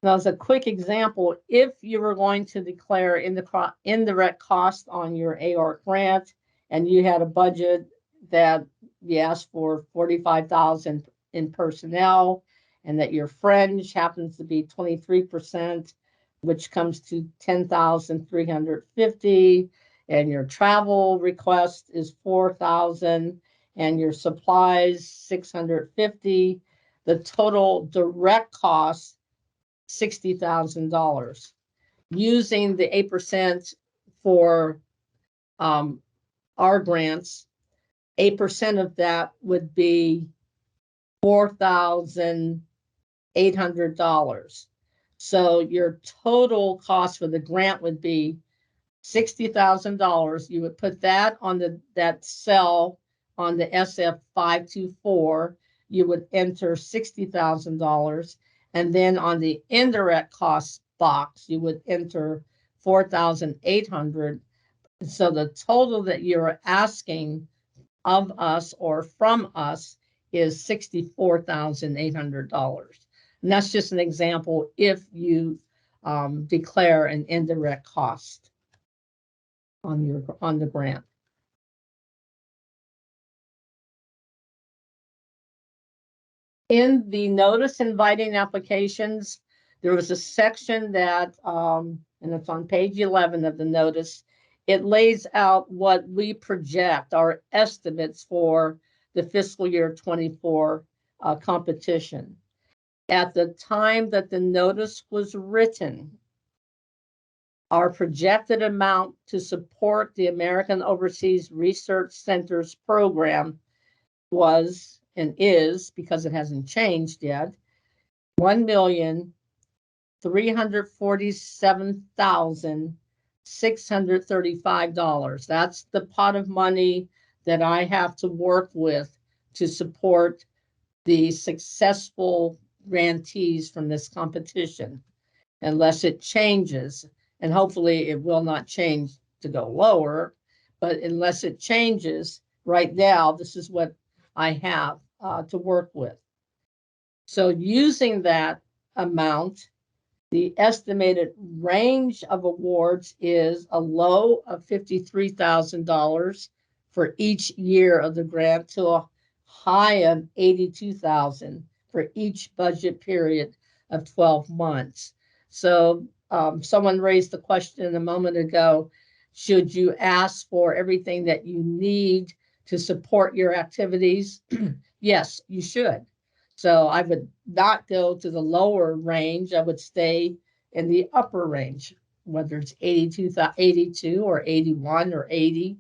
Now, as a quick example, if you were going to declare indirect cost on your AORC grant and you had a budget that you asked for $45,000 in personnel and that your fringe happens to be 23%, which comes to 10,350, and your travel request is 4,000, and your supplies 650. The total direct cost $60,000. Using the 8% for our grants, 8% of that would be $4,800. So your total cost for the grant would be $60,000. You would put that on that cell on the SF 524. You would enter $60,000, and then on the indirect cost box, you would enter 4,800. So the total that you're asking of us or from us is $64,800. And that's just an example if you declare an indirect cost on the grant. In the notice inviting applications, there was a section that, and it's on page 11 of the notice, it lays out what we project, our estimates for the fiscal year 24 competition. At the time that the notice was written, our projected amount to support the American Overseas Research Centers program was and is, because it hasn't changed yet, $1,347,635. That's the pot of money that I have to work with to support the successful grantees from this competition, unless it changes, and hopefully it will not change to go lower, but unless it changes, right now, this is what I have to work with. So using that amount, the estimated range of awards is a low of $53,000 for each year of the grant to a high of $82,000 for each budget period of 12 months. So someone raised the question a moment ago, should you ask for everything that you need to support your activities? Yes, you should. So I would not go to the lower range. I would stay in the upper range, whether it's 82 or 81 or 80.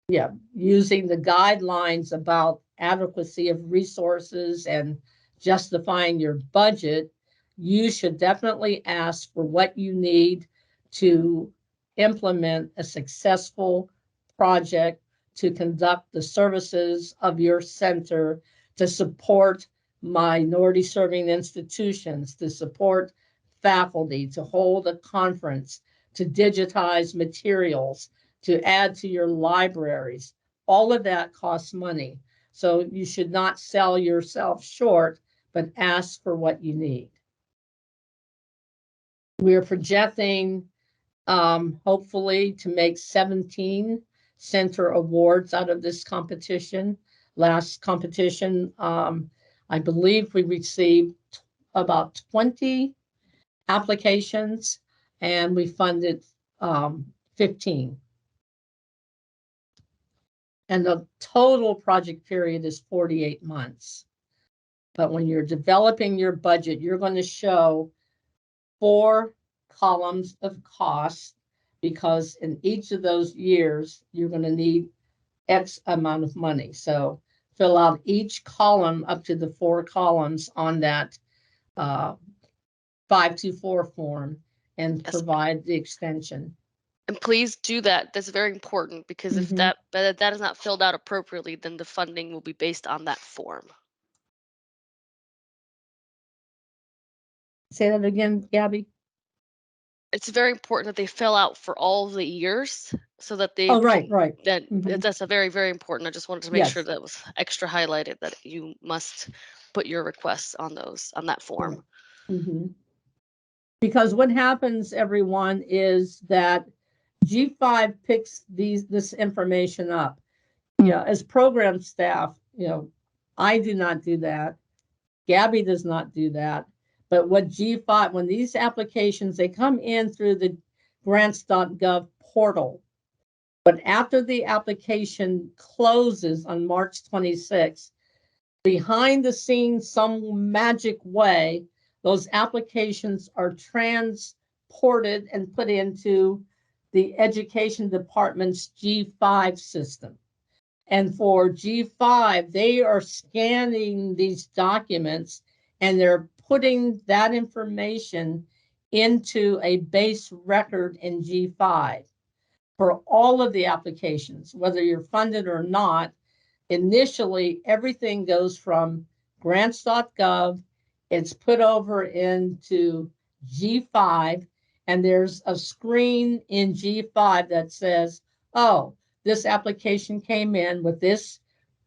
Yeah, using the guidelines about adequacy of resources and justifying your budget, you should definitely ask for what you need to implement a successful project, to conduct the services of your center, to support minority serving institutions, to support faculty, to hold a conference, to digitize materials, to add to your libraries. All of that costs money. So you should not sell yourself short, but ask for what you need. We are projecting, hopefully, to make 17 center awards out of this competition. Last competition, I believe we received about 20 applications, and we funded 15. And the total project period is 48 months. But when you're developing your budget, you're going to show 4 columns of costs, because in each of those years, you're going to need X amount of money. So fill out each column up to the 4 columns on that 524 form and Yes. provide the extension. And please do that. That's very important, because if that is not filled out appropriately, then the funding will be based on that form. Say that again, Gabby. It's very important that they fill out for all the years, so that they. Oh, right. That's a very, very important. I just wanted to make sure that was extra highlighted, that you must put your requests on that form. Because what happens, everyone, is that G5 picks this information up. As program staff, I do not do that. Gabby does not do that. But what G5, when these applications, they come in through the grants.gov portal. But after the application closes on March 26th, behind the scenes, some magic way, those applications are transported and put into the education department's G5 system. And for G5, they are scanning these documents and they're putting that information into a base record in G5 for all of the applications, whether you're funded or not. Initially, everything goes from grants.gov, it's put over into G5, and there's a screen in G5 that says, oh, this application came in with this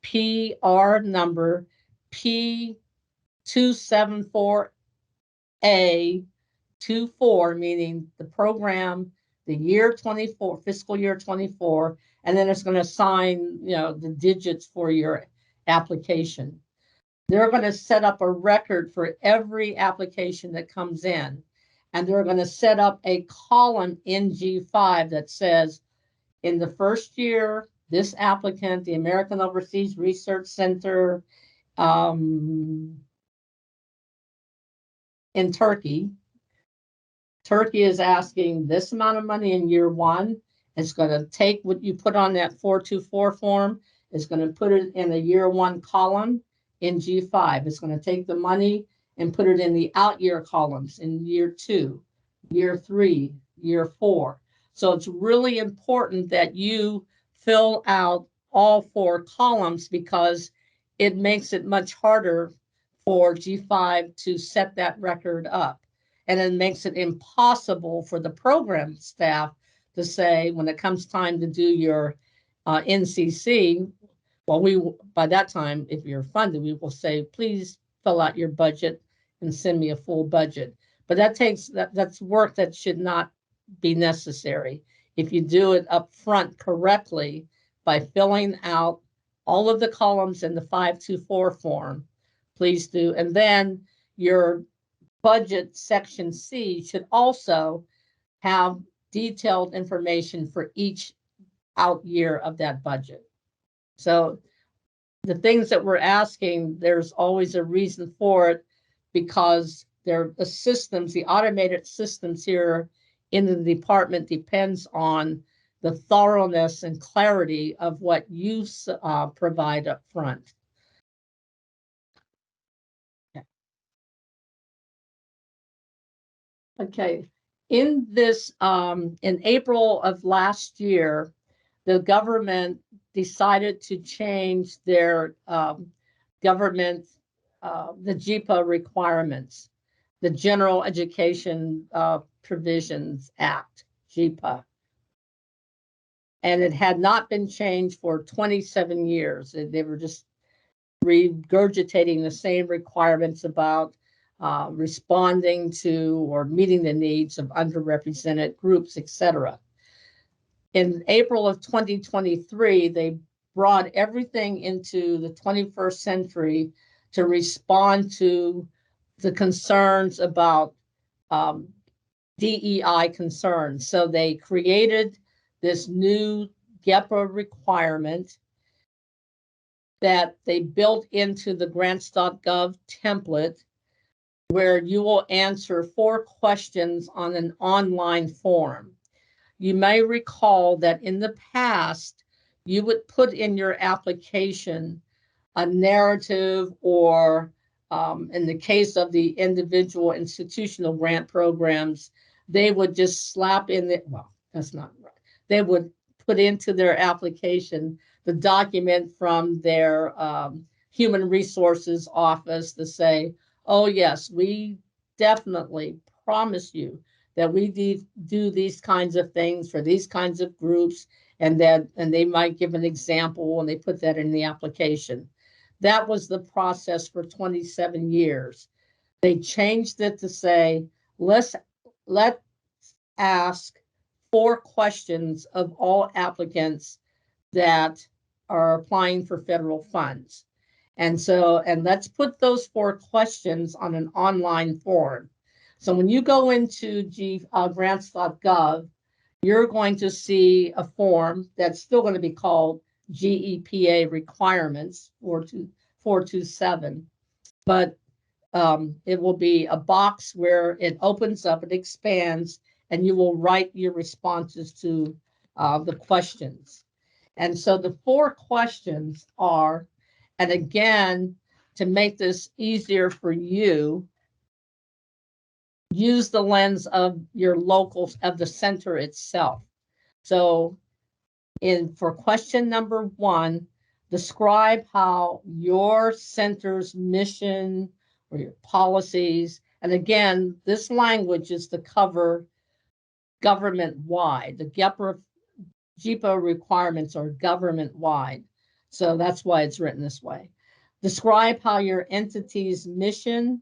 PR number, P274A24, meaning the program, the year 24, fiscal year 24, and then it's going to assign, the digits for your application. They're going to set up a record for every application that comes in, and they're going to set up a column in G5 that says, in the first year, this applicant, the American Overseas Research Center in Turkey is asking this amount of money in year one. It's going to take what you put on that 424 form. It's going to put it in a year one column in G5. It's going to take the money and put it in the out year columns in year 2, year 3, year 4. So it's really important that you fill out all 4 columns, because it makes it much harder for G5 to set that record up. And it makes it impossible for the program staff to say, when it comes time to do your NCC, well, by that time, if you're funded, we will say, please fill out your budget and send me a full budget. But that's work that should not be necessary. If you do it up front correctly by filling out all of the columns in the 524 form, please do. And then your budget section C should also have detailed information for each out year of that budget. So the things that we're asking, there's always a reason for it, because the systems, the automated systems here in the department depends on the thoroughness and clarity of what you provide up front. Okay, in this, in April of last year, the government decided to change their government, the JEPA requirements, the General Education Provisions Act, JEPA. And it had not been changed for 27 years. They were just regurgitating the same requirements about responding to or meeting the needs of underrepresented groups, etc. In April of 2023, they brought everything into the 21st century to respond to the concerns about DEI concerns. So they created this new GEPA requirement that they built into the grants.gov template, where you will answer 4 questions on an online form. You may recall that in the past, you would put in your application a narrative, or in the case of the individual institutional grant programs, they would just slap in the, well, that's not right. They would put into their application the document from their human resources office to say, oh yes, we definitely promise you that we do these kinds of things for these kinds of groups, and they might give an example and they put that in the application. That was the process for 27 years. They changed it to say, let's ask 4 questions of all applicants that are applying for federal funds. And let's put those 4 questions on an online form. So when you go into grants.gov, you're going to see a form that's still going to be called GEPA requirements 427, but it will be a box where it opens up, it expands, and you will write your responses to the questions. And so the 4 questions are, and again, to make this easier for you, use the lens of your local, of the center itself. So for question number 1, describe how your center's mission or your policies, and again, this language is to cover government-wide. The GEPA requirements are government-wide. So that's why it's written this way. Describe how your entity's mission,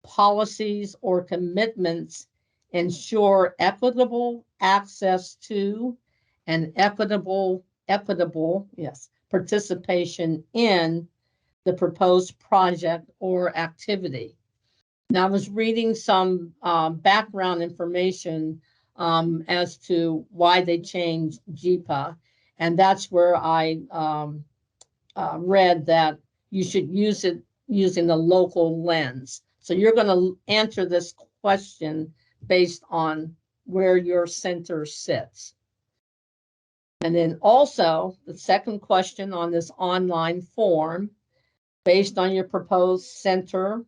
policies, or commitments ensure equitable access to and equitable participation in the proposed project or activity. Now, I was reading some background information as to why they changed GEPA, and that's where I read that you should use it using the local lens. So you're going to answer this question based on where your center sits. And then also the second question on this online form, based on your proposed center,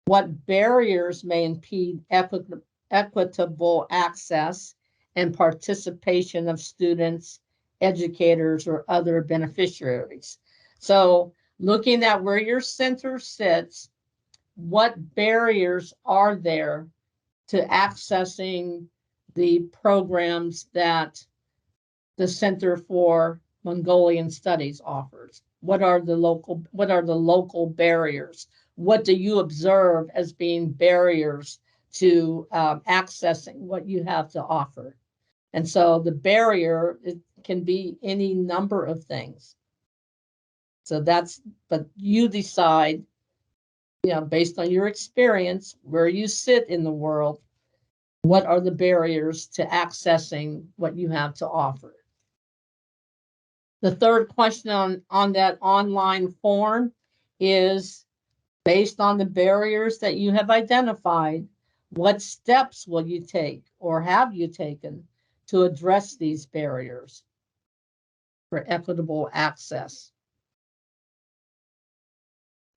what barriers may impede equitable access and participation of students, educators, or other beneficiaries? So looking at where your center sits, what barriers are there to accessing the programs that the Center for Mongolian Studies offers? What are the local barriers? What do you observe as being barriers to accessing what you have to offer? And so the barrier, it can be any number of things. So but you decide, based on your experience, where you sit in the world, what are the barriers to accessing what you have to offer? The third question on that online form is, based on the barriers that you have identified, what steps will you take or have you taken to address these barriers for equitable access?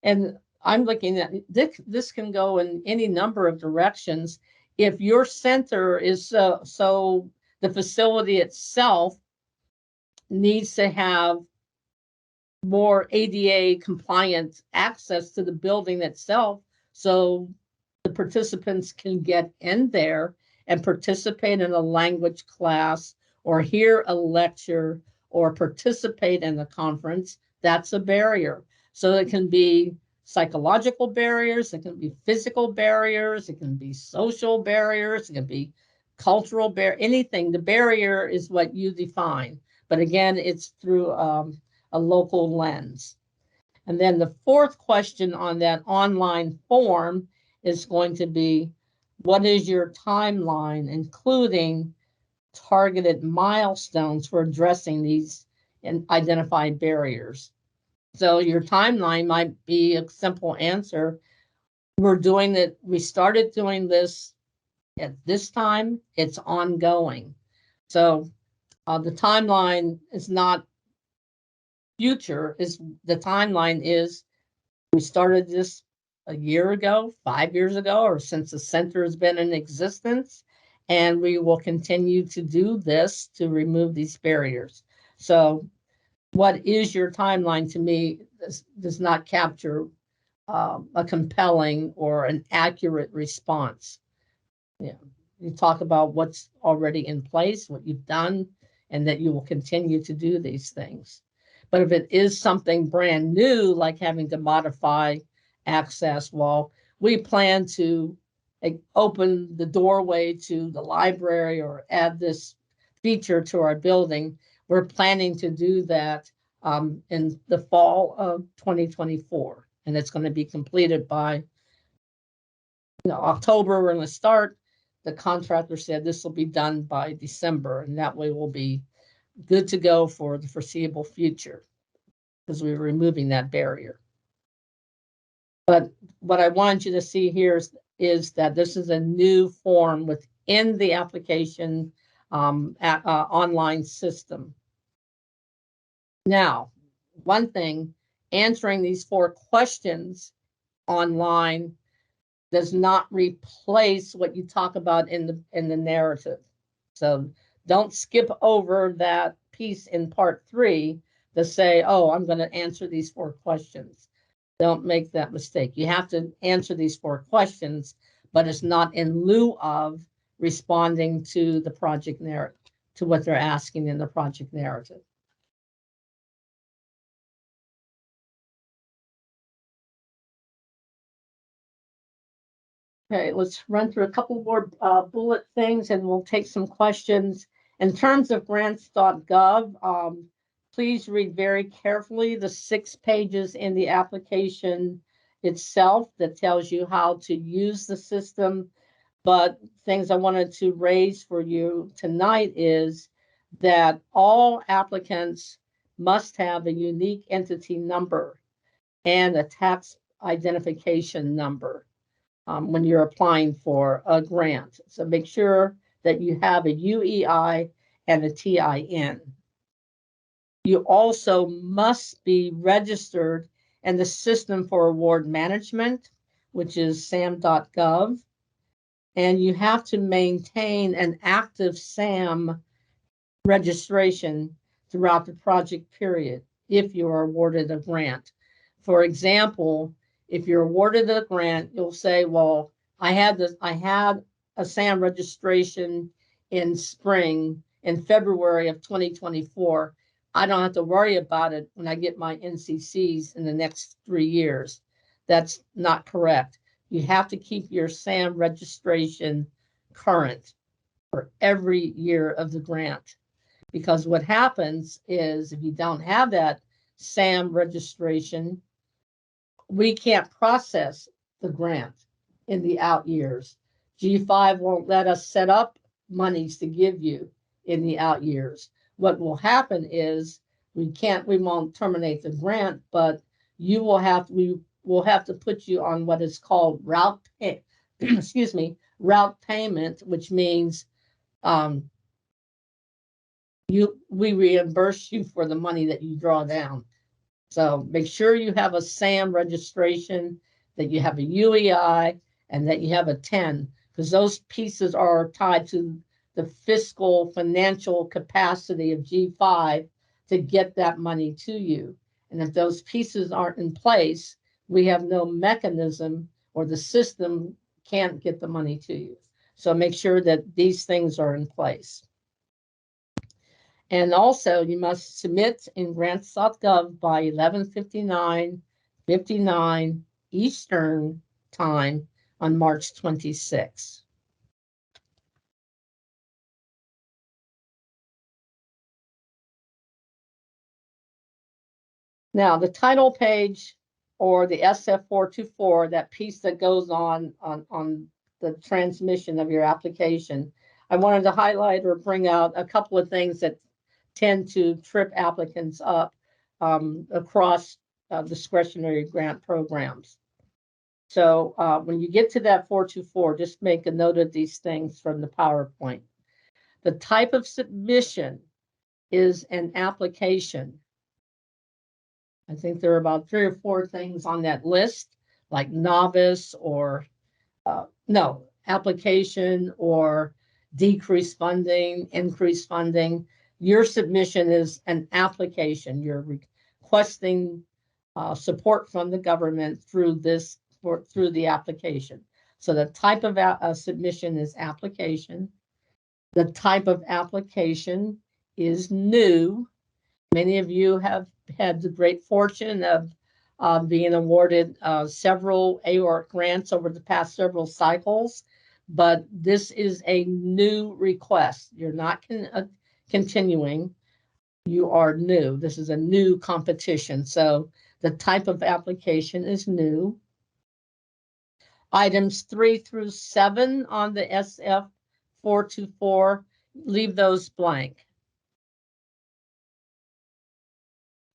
And I'm looking at this can go in any number of directions. If your center is so the facility itself needs to have more ADA compliant access to the building itself, so the participants can get in there and participate in a language class or hear a lecture or participate in a conference, that's a barrier. So it can be psychological barriers, it can be physical barriers, it can be social barriers, it can be cultural barrier, anything. The barrier is what you define. But again, it's through a local lens. And then the fourth question on that online form is going to be, what is your timeline, including targeted milestones for addressing these and identified barriers? So your timeline might be a simple answer. We started doing this at this time, it's ongoing. So the timeline is not future, the timeline is we started this a year ago, 5 years ago, or since the center has been in existence, and we will continue to do this to remove these barriers. So what is your timeline, to me, does not capture a compelling or an accurate response. You talk about what's already in place, what you've done, and that you will continue to do these things. But if it is something brand new, like having to modify access, well, we plan to open the doorway to the library or add this feature to our building. We're planning to do that in the fall of 2024. And it's going to be completed by October. We're going to start. The contractor said this will be done by December, and that way we'll be good to go for the foreseeable future because we're removing that barrier. But what I want you to see here is that this is a new form within the application online system. Now, one thing, answering these 4 questions online does not replace what you talk about in the narrative. So don't skip over that piece in part 3 to say, oh, I'm going to answer these 4 questions. Don't make that mistake. You have to answer these 4 questions, but it's not in lieu of responding to the project narrative, to what they're asking in the project narrative. Okay, let's run through a couple more bullet things and we'll take some questions. In terms of grants.gov, please read very carefully the 6 pages in the application itself that tells you how to use the system. But things I wanted to raise for you tonight is that all applicants must have a unique entity number and a tax identification number when you're applying for a grant. So make sure that you have a UEI and a TIN. You also must be registered in the System for Award Management, which is sam.gov. And you have to maintain an active SAM registration throughout the project period if you are awarded a grant. For example, if you're awarded a grant, you'll say, well, I had a SAM registration in February of 2024. I don't have to worry about it when I get my NCCs in the next 3 years. That's not correct. You have to keep your SAM registration current for every year of the grant. Because what happens is if you don't have that SAM registration, we can't process the grant in the out years. G5 won't let us set up monies to give you in the out years. What will happen is we won't terminate the grant, but we will have to put you on what is called route payment, which means we reimburse you for the money that you draw down. So make sure you have a SAM registration, that you have a UEI, and that you have a TIN, because those pieces are tied to the fiscal financial capacity of G5 to get that money to you. And if those pieces aren't in place, we have no mechanism, or the system can't get the money to you. So make sure that these things are in place. And also, you must submit in grants.gov by 11:59 Eastern Time on March 26. Now, the title page, or the SF424, that piece that goes on the transmission of your application, I wanted to highlight or bring out a couple of things that tend to trip applicants up across discretionary grant programs. So when you get to that 424, just make a note of these things from the PowerPoint. The type of submission is an application. I think there are about 3 or 4 things on that list, like novice or application or decreased funding, increased funding. Your submission is an application. You're requesting support from the government through the application. So the type of submission is application. The type of application is new. Many of you have had the great fortune of being awarded several AORC grants over the past several cycles, but this is a new request. You're not continuing. You are new. This is a new competition. So the type of application is new. Items 3 through 7 on the SF 424, leave those blank.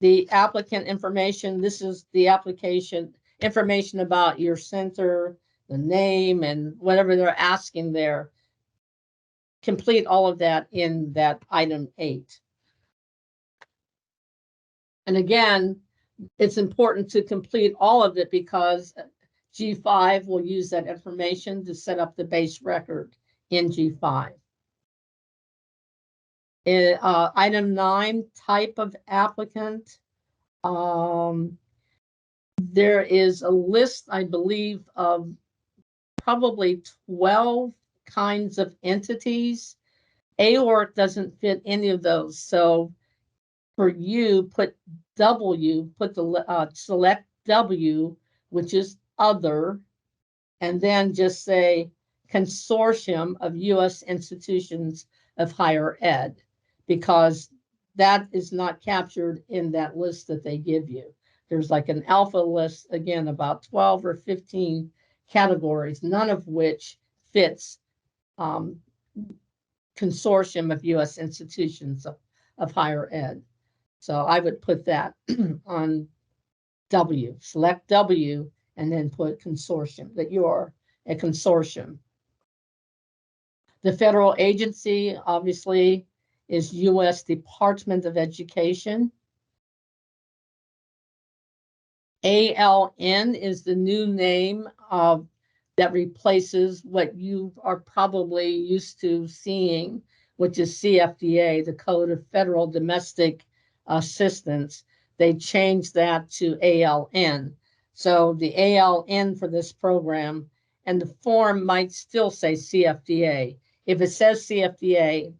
The applicant information, this is the application information about your center, the name, and whatever they're asking there. Complete all of that in that item 8. And again, it's important to complete all of it because G5 will use that information to set up the base record in G5. Item 9, type of applicant. There is a list, I believe, of probably 12 kinds of entities. AORC doesn't fit any of those. So for you, put W, put the select W, which is other, and then just say consortium of U.S. institutions of higher ed, because that is not captured in that list that they give you. There's like an alpha list, again, about 12 or 15 categories, none of which fits consortium of U.S. institutions of higher ed. So I would put that on W, select W, and then put consortium, that you are a consortium. The federal agency, obviously, is U.S. Department of Education. ALN is the new name that replaces what you are probably used to seeing, which is CFDA, the Code of Federal Domestic Assistance. They changed that to ALN. So the ALN for this program, and the form might still say CFDA. If it says CFDA,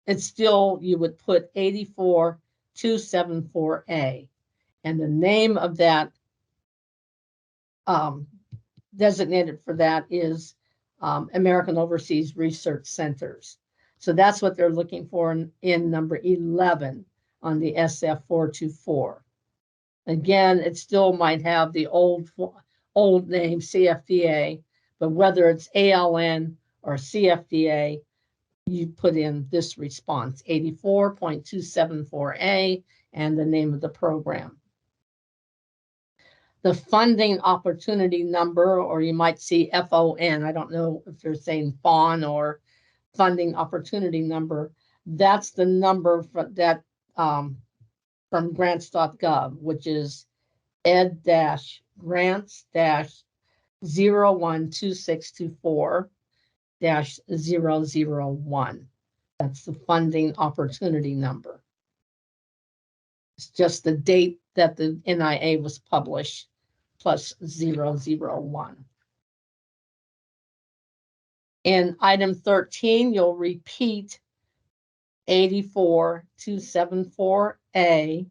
it's still, you would put 84274A. And the name of that designated for that is American Overseas Research Centers. So that's what they're looking for in number 11 on the SF 424. Again, it still might have the old name CFDA, but whether it's ALN or CFDA, you put in this response, 84.274A, and the name of the program. The funding opportunity number, or you might see FON, I don't know if they're saying FON or funding opportunity number, that's the number that from grants.gov, which is ed-grants-012624-001. That's the funding opportunity number. It's just the date that the NIA was published plus 001. In item 13, you'll repeat 84274A,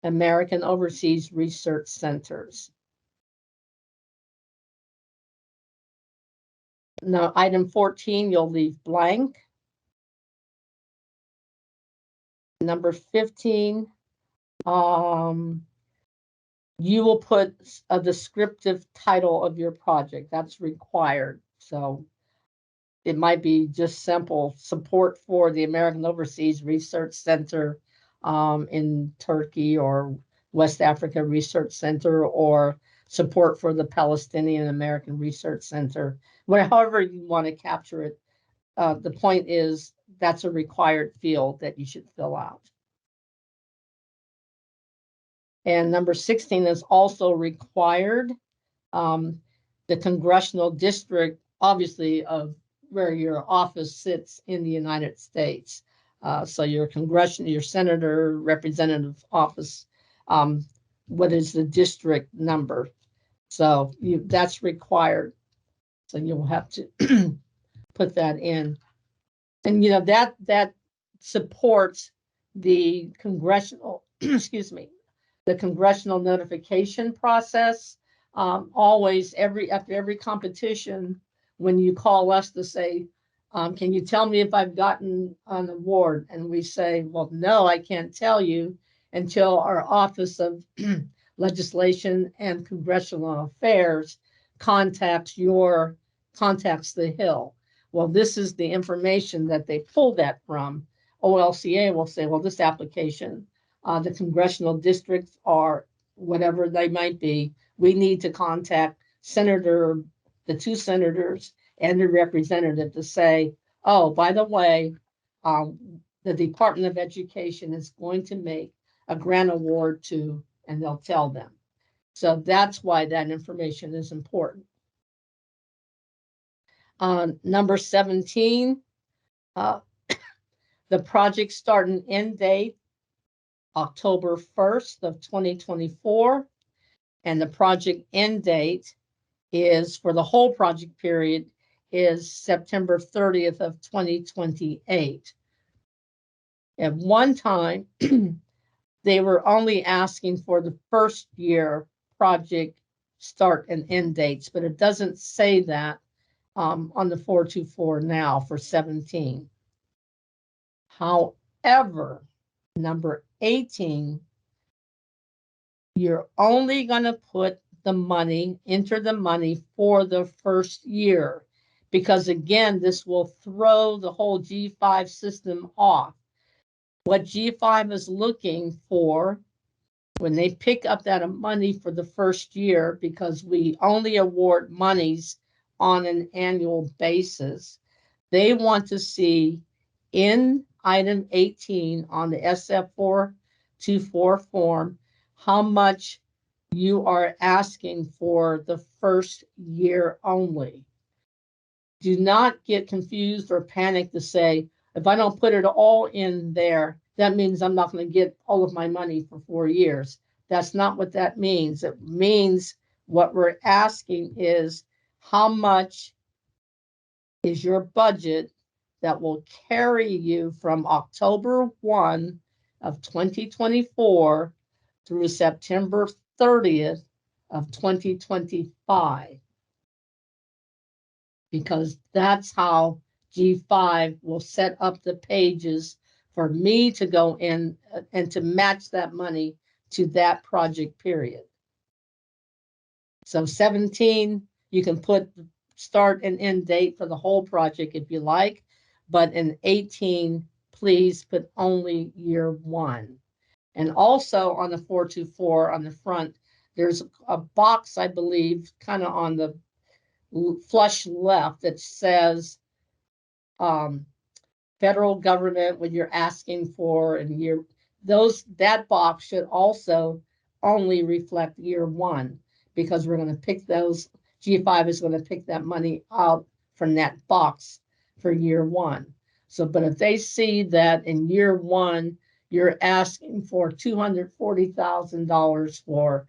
American Overseas Research Centers. Now, item 14, you'll leave blank. Number 15, you will put a descriptive title of your project. That's required. So it might be just simple support for the American Overseas Research Center in Turkey, or West Africa Research Center, or support for the Palestinian American Research Center, however you want to capture it. The point is that's a required field that you should fill out. And number 16 is also required. The congressional district, obviously, of where your office sits in the United States. So your congressional, your senator, representative office, what is the district number? So that's required. So you'll have to put that in. And that supports the congressional, excuse me, the congressional notification process. Always, after every competition, when you call us to say, can you tell me if I've gotten an award? And we say, well, no, I can't tell you until our Office of Legislation and Congressional Affairs contacts the Hill. Well, this is the information that they pulled that from. OLCA will say, well, this application, the congressional districts are whatever they might be, we need to contact the two senators and the representative to say, oh, by the way, the Department of Education is going to make a grant award to, and they'll tell them. So that's why that information is important. Number 17, the project start and end date, October 1st of 2024, and the project end date is for the whole project period is September 30th of 2028. At one time, they were only asking for the first year project start and end dates, but it doesn't say that on the 424 now for 17. However, number 18, you're only going to enter the money for the first year, because again, this will throw the whole G5 system off. What G5 is looking for when they pick up that money for the first year, because we only award monies on an annual basis, they want to see in item 18 on the SF424 form how much you are asking for the first year only. Do not get confused or panicked to say, if I don't put it all in there, that means I'm not going to get all of my money for 4 years. That's not what that means. It means what we're asking is how much is your budget that will carry you from October 1 of 2024 through September 30th of 2025. Because that's how G5 will set up the pages for me to go in and to match that money to that project period. So 17, you can put the start and end date for the whole project if you like, but in 18, please put only year 1. And also on the 424 on the front, there's a box, I believe, kind of on the flush left that says federal government, when you're asking for, and that box should also only reflect year 1, because we're going to pick those, G5 is going to pick that money out from that box for year 1. So, but if they see that in year 1, you're asking for $240,000 for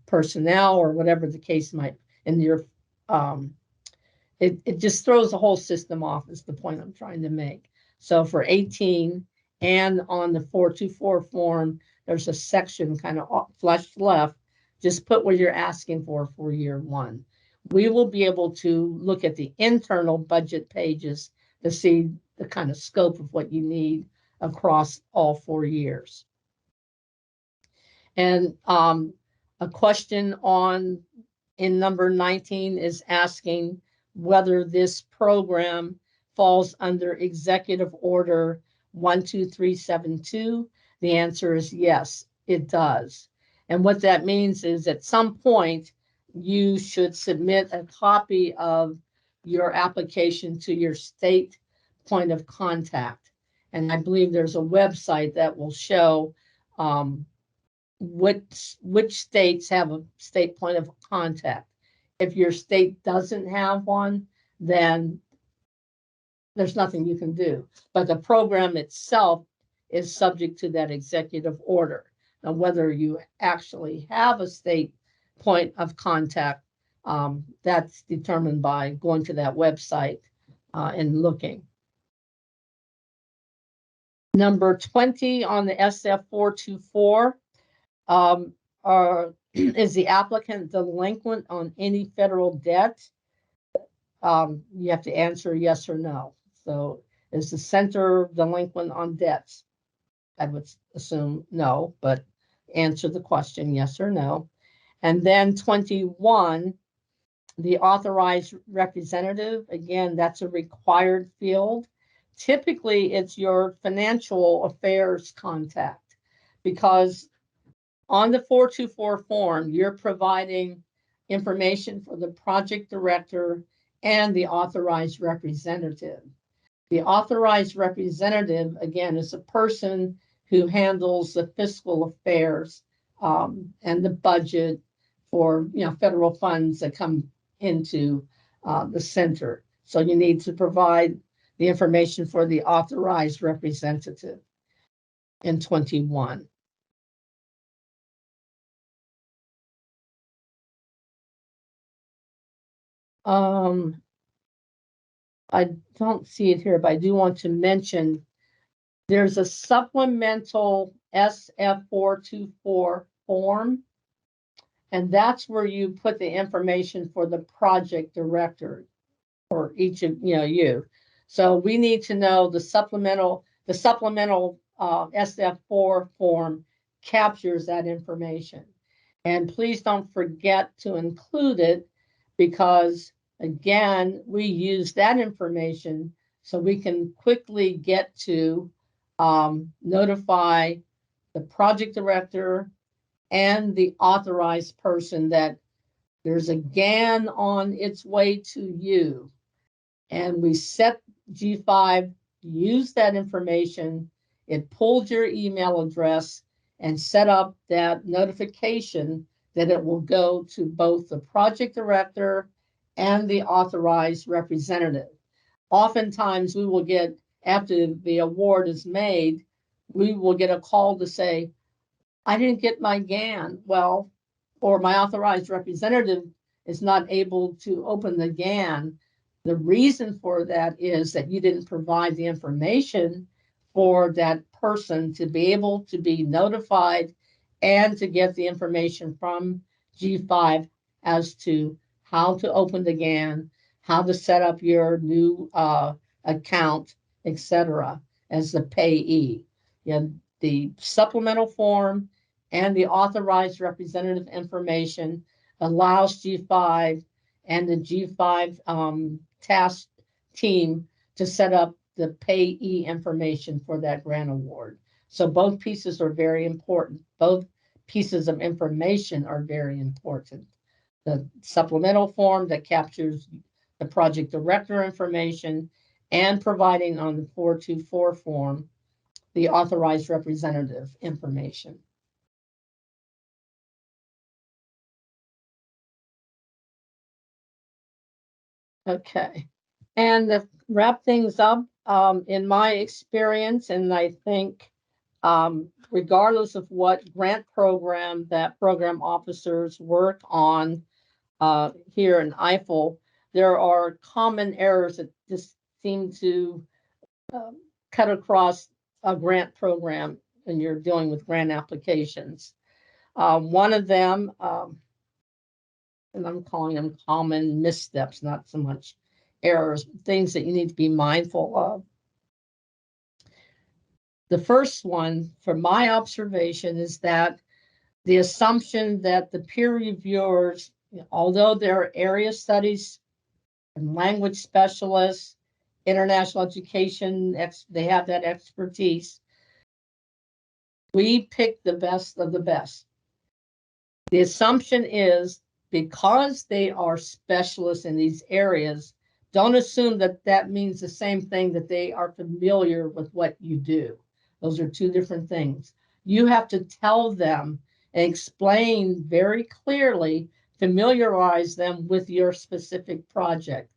personnel or whatever the case might, and you're it just throws the whole system off, is the point I'm trying to make. So for 18 and on the 424 form, there's a section kind of flushed left. Just put what you're asking for year 1. We will be able to look at the internal budget pages to see the kind of scope of what you need across all 4 years. And a question in number 19 is asking whether this program falls under Executive Order 12372. The answer is yes, it does. And what that means is at some point, you should submit a copy of your application to your state point of contact. And I believe there's a website that will show which states have a state point of contact. If your state doesn't have one, then there's nothing you can do. But the program itself is subject to that executive order. Now, whether you actually have a state point of contact, that's determined by going to that website and looking. Number 20 on the SF424, is the applicant delinquent on any federal debt? you have to answer yes or no. So is the center delinquent on debts? I would assume no, but answer the question yes or no. And then 21, the authorized representative, again, that's a required field. Typically, it's your financial affairs contact, because on the 424 form, you're providing information for the project director and the authorized representative. The authorized representative, again, is a person who handles the fiscal affairs and the budget for federal funds that come into the center. So you need to provide the information for the authorized representative in 21. I don't see it here, but I do want to mention there's a supplemental SF424 form, and that's where you put the information for the project director for each of you. So we need to know the supplemental SF4 form captures that information. And please don't forget to include it, because again, we use that information so we can quickly get to notify the project director and the authorized person that there's a GAN on its way to you. And we set G5, use that information, it pulled your email address and set up that notification that it will go to both the project director and the authorized representative. Oftentimes we will get, after the award is made, we will get a call to say, I didn't get my GAN. Well, or my authorized representative is not able to open the GAN. The reason for that is that you didn't provide the information for that person to be able to be notified and to get the information from G5 as to how to open the GAN, how to set up your new account, etc., as the payee. The supplemental form and the authorized representative information allows G5 and the G5 task team to set up the payee information for that grant award. So both pieces are very important. Both pieces of information are very important. The supplemental form that captures the project director information, and providing on the 424 form the authorized representative information. Okay, and to wrap things up, in my experience, and I think regardless of what grant program that program officers work on here in IFLE, there are common errors that just seem to cut across a grant program when you're dealing with grant applications. One of them, and I'm calling them common missteps, not so much errors, things that you need to be mindful of. The first one, from my observation, is that the assumption that the peer reviewers, although they're area studies and language specialists, international education, they have that expertise, we pick the best of the best. The assumption is because they are specialists in these areas, don't assume that that means the same thing, that they are familiar with what you do. Those are two different things. You have to tell them and explain very clearly, familiarize them with your specific project.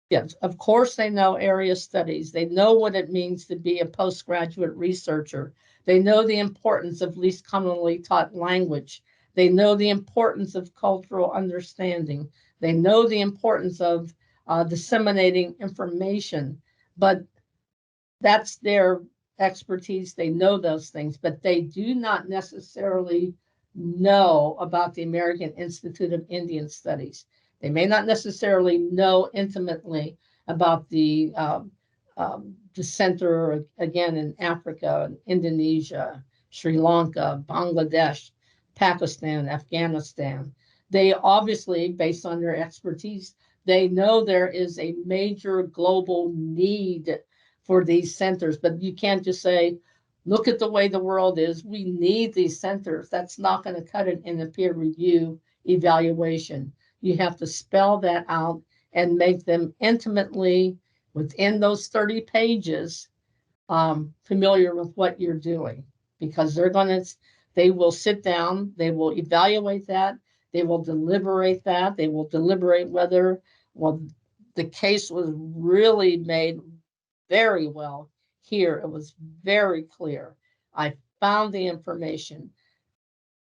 Yes, of course, they know area studies. They know what it means to be a postgraduate researcher. They know the importance of least commonly taught language. They know the importance of cultural understanding. They know the importance of disseminating information, but that's their expertise. They know those things, but they do not necessarily know about the American Institute of Indian Studies. They may not necessarily know intimately about the center, again, in Africa, Indonesia, Sri Lanka, Bangladesh, Pakistan, Afghanistan. They obviously, based on their expertise, they know there is a major global need for these centers, but you can't just say, look at the way the world is. We need these centers. That's not going to cut it in the peer review evaluation. You have to spell that out and make them intimately, within those 30 pages, familiar with what you're doing, because they will sit down, they will evaluate that, they will deliberate that, they will deliberate whether, well, the case was really made very well here. It was very clear. I found the information.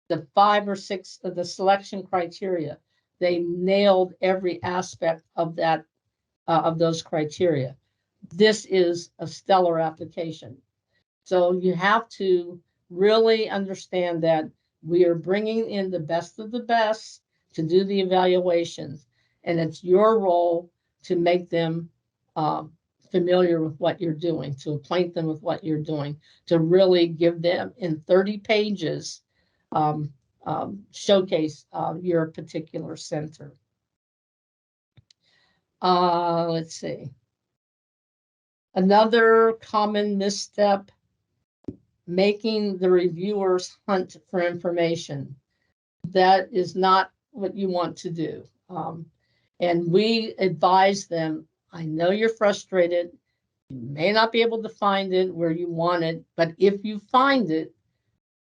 The 5 or 6 of the selection criteria, they nailed every aspect of that, of those criteria. This is a stellar application. So you have to really understand that we are bringing in the best of the best to do the evaluations, and it's your role to make them familiar with what you're doing, to acquaint them with what you're doing, to really give them in 30 pages, showcase your particular center. Let's see. Another common misstep, making the reviewers hunt for information. That is not what you want to do. And we advise them, I know you're frustrated. You may not be able to find it where you want it, but if you find it,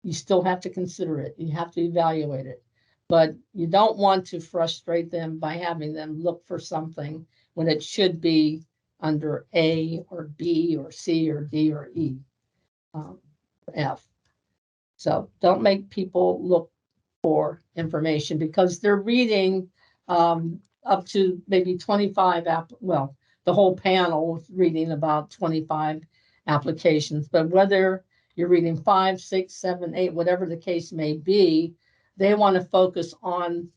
you still have to consider it. You have to evaluate it. But you don't want to frustrate them by having them look for something when it should be under A or B or C or D or E, F. So don't make people look for information, because they're reading up to maybe 25 well, the whole panel is reading about 25 applications, but whether you're reading 5, 6, 7, 8, whatever the case may be, they want to focus on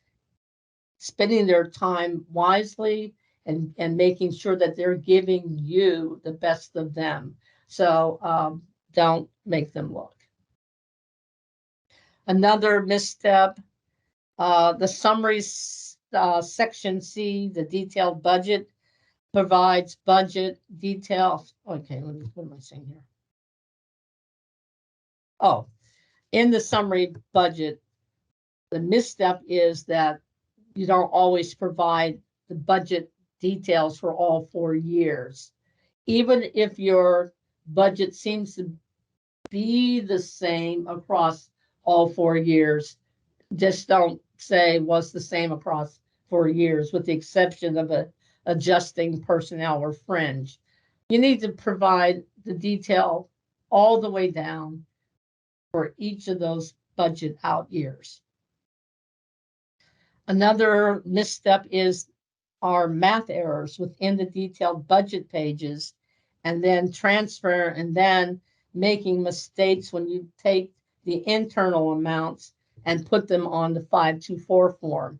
spending their time wisely and making sure that they're giving you the best of them. So don't make them look. Another misstep, the summary section C, the detailed budget, provides budget details. Okay, what am I saying here? Oh, in the summary budget, the misstep is that you don't always provide the budget details for all 4 years. Even if your budget seems to be the same across all 4 years, just don't say was the same across 4 years, with the exception of adjusting personnel or fringe. You need to provide the detail all the way down for each of those budget out years. Another misstep is our math errors within the detailed budget pages, and then transfer, and then making mistakes when you take the internal amounts and put them on the 524 form,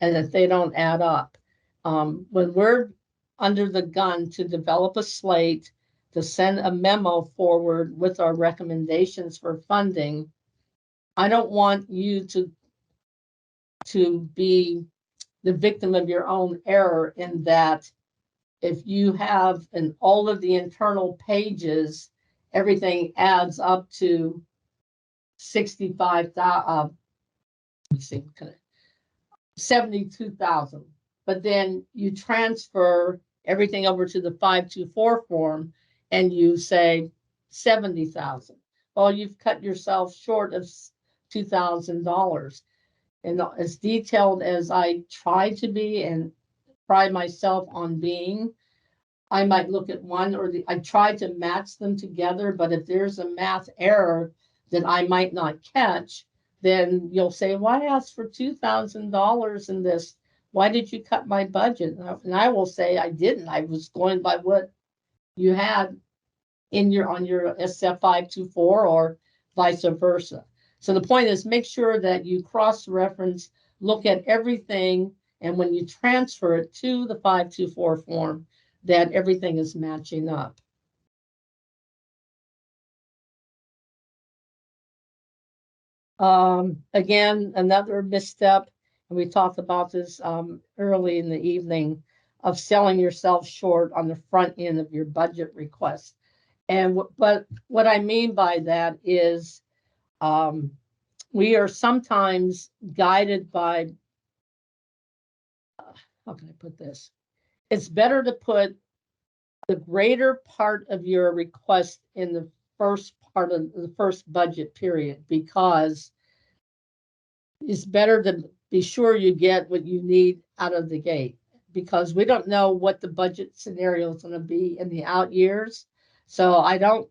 and that they don't add up. When we're under the gun to develop a slate, to send a memo forward with our recommendations for funding, I don't want you to be the victim of your own error, in that if you have in all of the internal pages, everything adds up to 65,000, 72,000, but then you transfer everything over to the 524 form and you say 70,000. Well, you've cut yourself short of $2,000. And as detailed as I try to be and pride myself on being, I might look at one or I try to match them together, but if there's a math error that I might not catch, then you'll say, well, I asked for $2,000 in this. Why did you cut my budget? And I will say I didn't. I was going by what you had in on your SF 524 or vice versa. So the point is, make sure that you cross-reference, look at everything, And when you transfer it to the 524 form, that everything is matching up. Again, another misstep, and we talked about this early in the evening, of selling yourself short on the front end of your budget request. And but what I mean by that is we are sometimes guided by, how can I put this? It's better to put the greater part of your request in the first part of the first budget period, because it's better to be sure you get what you need out of the gate, because we don't know what the budget scenario is going to be in the out years. So I don't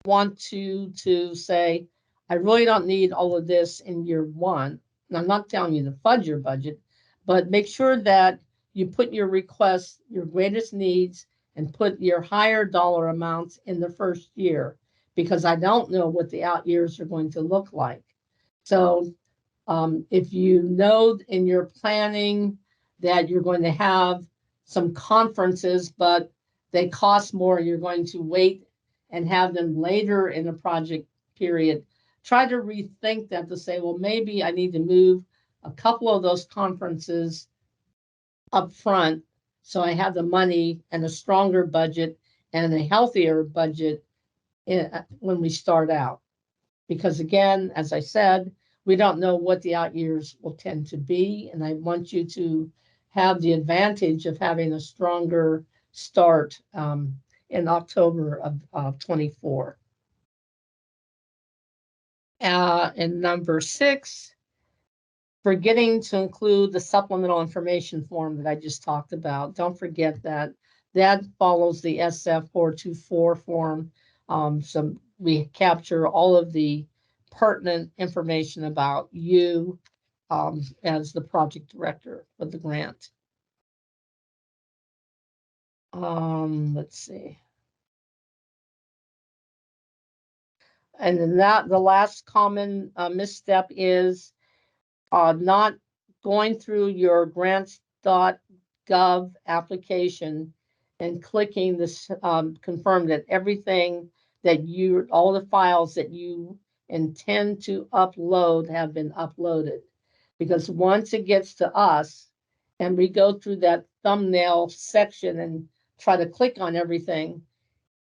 want to say, I really don't need all of this in year one. And I'm not telling you to fudge your budget, but make sure that you put your requests, your greatest needs, and put your higher dollar amounts in the first year, because I don't know what the out years are going to look like. So if you know in your planning that you're going to have some conferences, but they cost more, you're going to wait and have them later in the project period, try to rethink that to say, well, maybe I need to move a couple of those conferences up front so I have the money and a stronger budget and a healthier budget when we start out. Because again, as I said, we don't know what the out years will tend to be. And I want you to have the advantage of having a stronger start in October of 24. And number 6, forgetting to include the supplemental information form that I just talked about. Don't forget that that follows the SF 424 form. So we capture all of the pertinent information about you as the project director for the grant. Let's see. And then the last common misstep is not going through your grants.gov application and clicking this confirm that everything that all the files that you intend to upload have been uploaded. Because once it gets to us and we go through that thumbnail section and try to click on everything,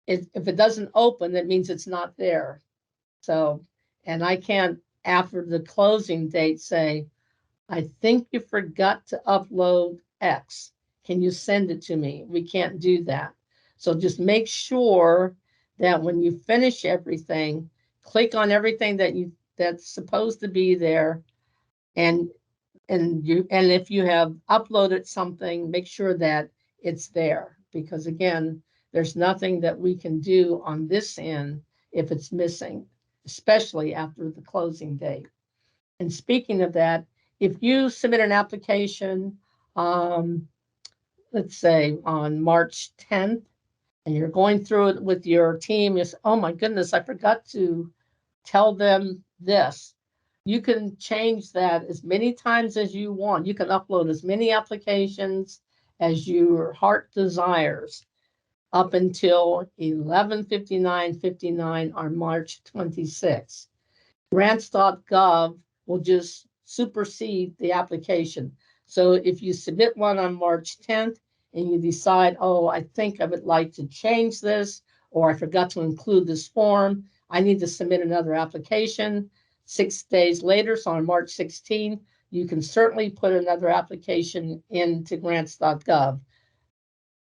if it doesn't open, that means it's not there. So, and I can't, after the closing date, say, I think you forgot to upload X. Can you send it to me? We can't do that. So just make sure that when you finish everything, click on everything that's supposed to be there, and if you have uploaded something, make sure that it's there, because again, there's nothing that we can do on this end if it's missing, especially after the closing date. And speaking of that, if you submit an application, let's say on March 10th, and you're going through it with your team, you say, oh my goodness, I forgot to tell them this. You can change that as many times as you want. You can upload as many applications as your heart desires up until 11/59/59 on March 26th. Grants.gov will just supersede the application. So if you submit one on March 10th and you decide, oh, I think I would like to change this, or I forgot to include this form, I need to submit another application 6 days later, so on March 16th, you can certainly put another application into grants.gov.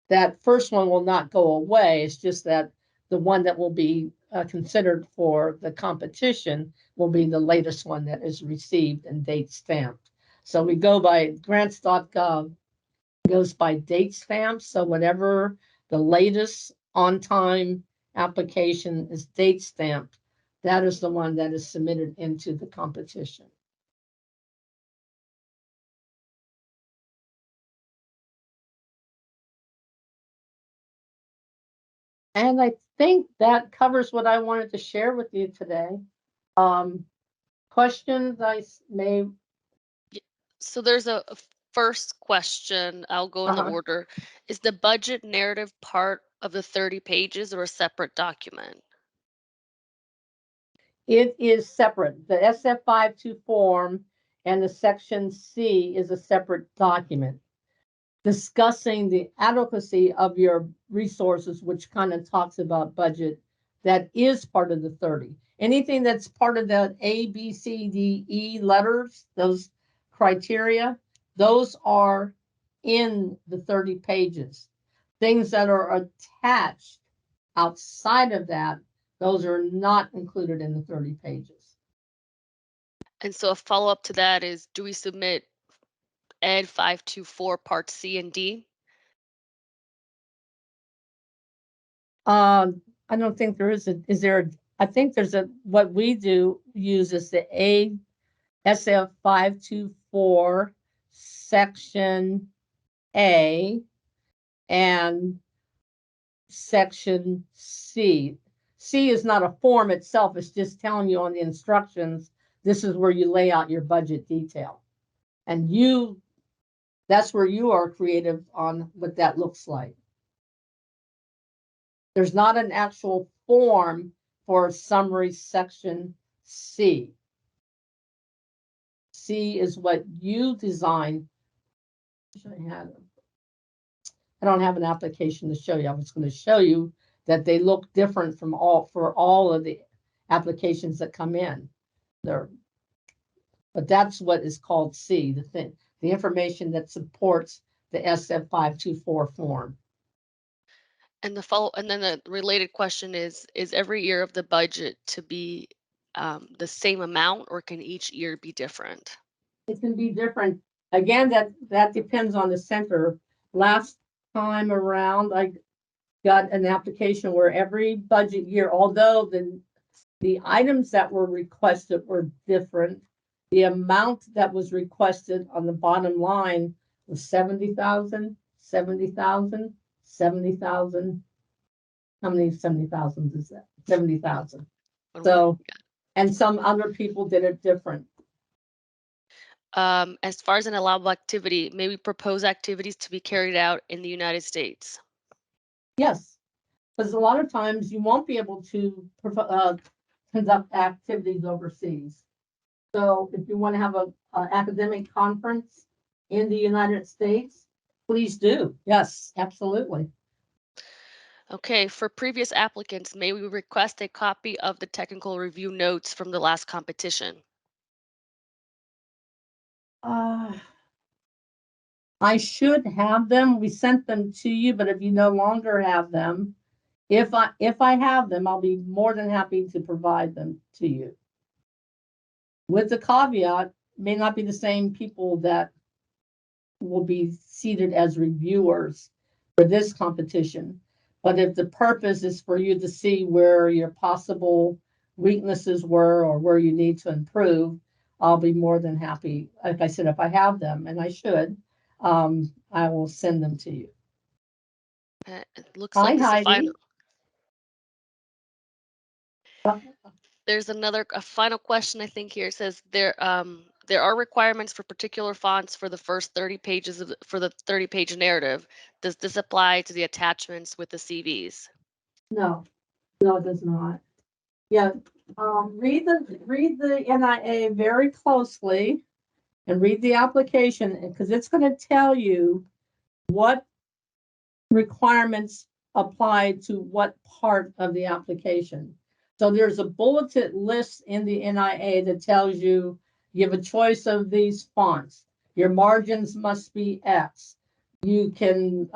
That first one will not go away. It's just that the one that will be considered for the competition will be the latest one that is received and date stamped. So we go by grants.gov, goes by date stamp. So whenever the latest on-time application is date stamped, that is the one that is submitted into the competition. And I think that covers what I wanted to share with you today. Questions I may. So there's a first question, I'll go in the order. Is the budget narrative part of the 30 pages or a separate document? It is separate. The SF52 form and the section C is a separate document discussing the adequacy of your resources, which kind of talks about budget. That is part of the 30. Anything that's part of the A, B, C, D, E letters, those criteria, those are in the 30 pages. Things that are attached outside of that, those are not included in the 30 pages. And so a follow-up to that is, do we submit Ed 524 Part C and D? I don't think there is is there, I think there's what we do use is the SF 524 section A and section C. C is not a form itself, it's just telling you on the instructions, this is where you lay out your budget detail. And that's where you are creative on what that looks like. There's not an actual form for summary section C. C is what you design. I don't have an application to show you. I was going to show you that they look different from all of the applications that come in there. But that's what is called C, the information that supports the SF524 form. And then the related question is every year of the budget to be the same amount, or can each year be different? It can be different. Again, that depends on the center. Last time around, I got an application where every budget year, although the items that were requested were different, the amount that was requested on the bottom line was 70,000, 70,000, 70,000. How many 70,000 is that? 70,000. So, and some other people did it different. As far as an allowable activity, may we propose activities to be carried out in the United States? Yes, because a lot of times you won't be able to conduct activities overseas. So if you want to have an academic conference in the United States, please do. Yes, absolutely. Okay, for previous applicants, may we request a copy of the technical review notes from the last competition? I should have them. We sent them to you, but if you no longer have them, if I have them, I'll be more than happy to provide them to you. With the caveat, it may not be the same people that will be seated as reviewers for this competition. But if the purpose is for you to see where your possible weaknesses were or where you need to improve, I'll be more than happy. Like I said, if I have them, and I should, I will send them to you. It looks like this is a final. Uh, There's a final question, I think here. It says there are requirements for particular fonts for the first 30 pages for the 30-page narrative. Does this apply to the attachments with the CVs? No, it does not. Yeah, read the NIA very closely and read the application, because it's going to tell you what requirements apply to what part of the application. So there's a bulleted list in the NIA that tells you you have a choice of these fonts. Your margins must be X. You can,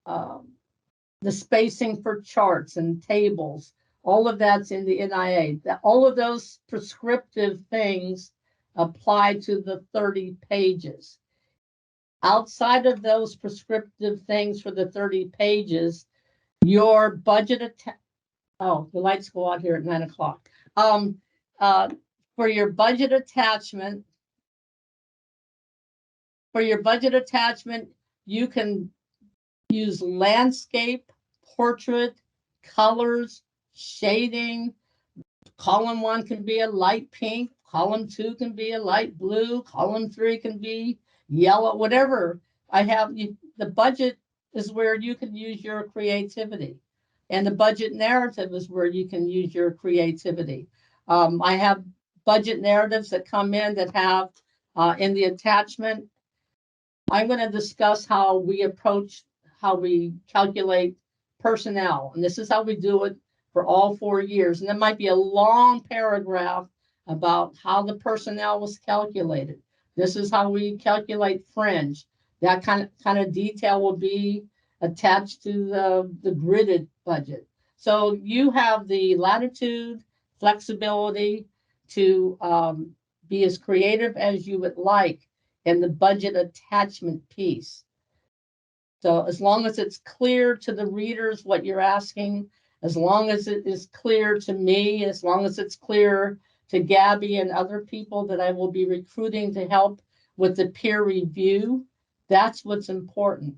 the spacing for charts and tables, all of that's in the NIA. All of those prescriptive things apply to the 30 pages. Outside of those prescriptive things for the 30 pages, your budget, the lights go out here at 9 o'clock. For your budget attachment, you can use landscape, portrait, colors, shading. Column 1 can be a light pink, column 2 can be a light blue, column 3 can be yellow, whatever. The budget is where you can use your creativity. And the budget narrative is where you can use your creativity. I have budget narratives that come in that have in the attachment. I'm going to discuss how we calculate personnel. And this is how we do it for all 4 years. And there might be a long paragraph about how the personnel was calculated. This is how we calculate fringe. That kind of detail will be attached to the gridded budget. So you have the latitude, flexibility to be as creative as you would like in the budget attachment piece. So as long as it's clear to the readers what you're asking, as long as it is clear to me, as long as it's clear to Gabby and other people that I will be recruiting to help with the peer review, that's what's important.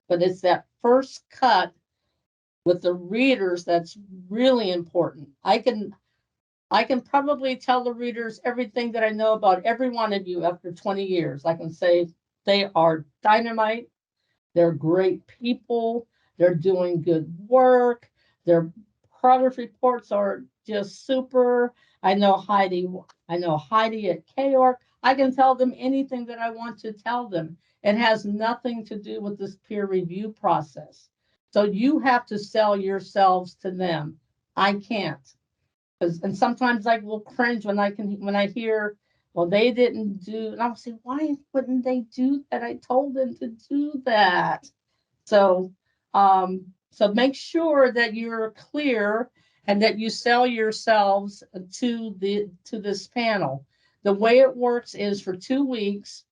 But it's that first cut with the readers that's really important. I can probably tell the readers everything that I know about every one of you after 20 years. I can say they are dynamite. They're great people. They're doing good work. Their progress reports are just super. I know Heidi at AORC. I can tell them anything that I want to tell them. It has nothing to do with this peer review process. So you have to sell yourselves to them. I can't. And sometimes I will cringe when I hear, well, they didn't do, and I'll say, why wouldn't they do that? I told them to do that. So make sure that you're clear and that you sell yourselves to this panel. The way it works is for 2 weeks,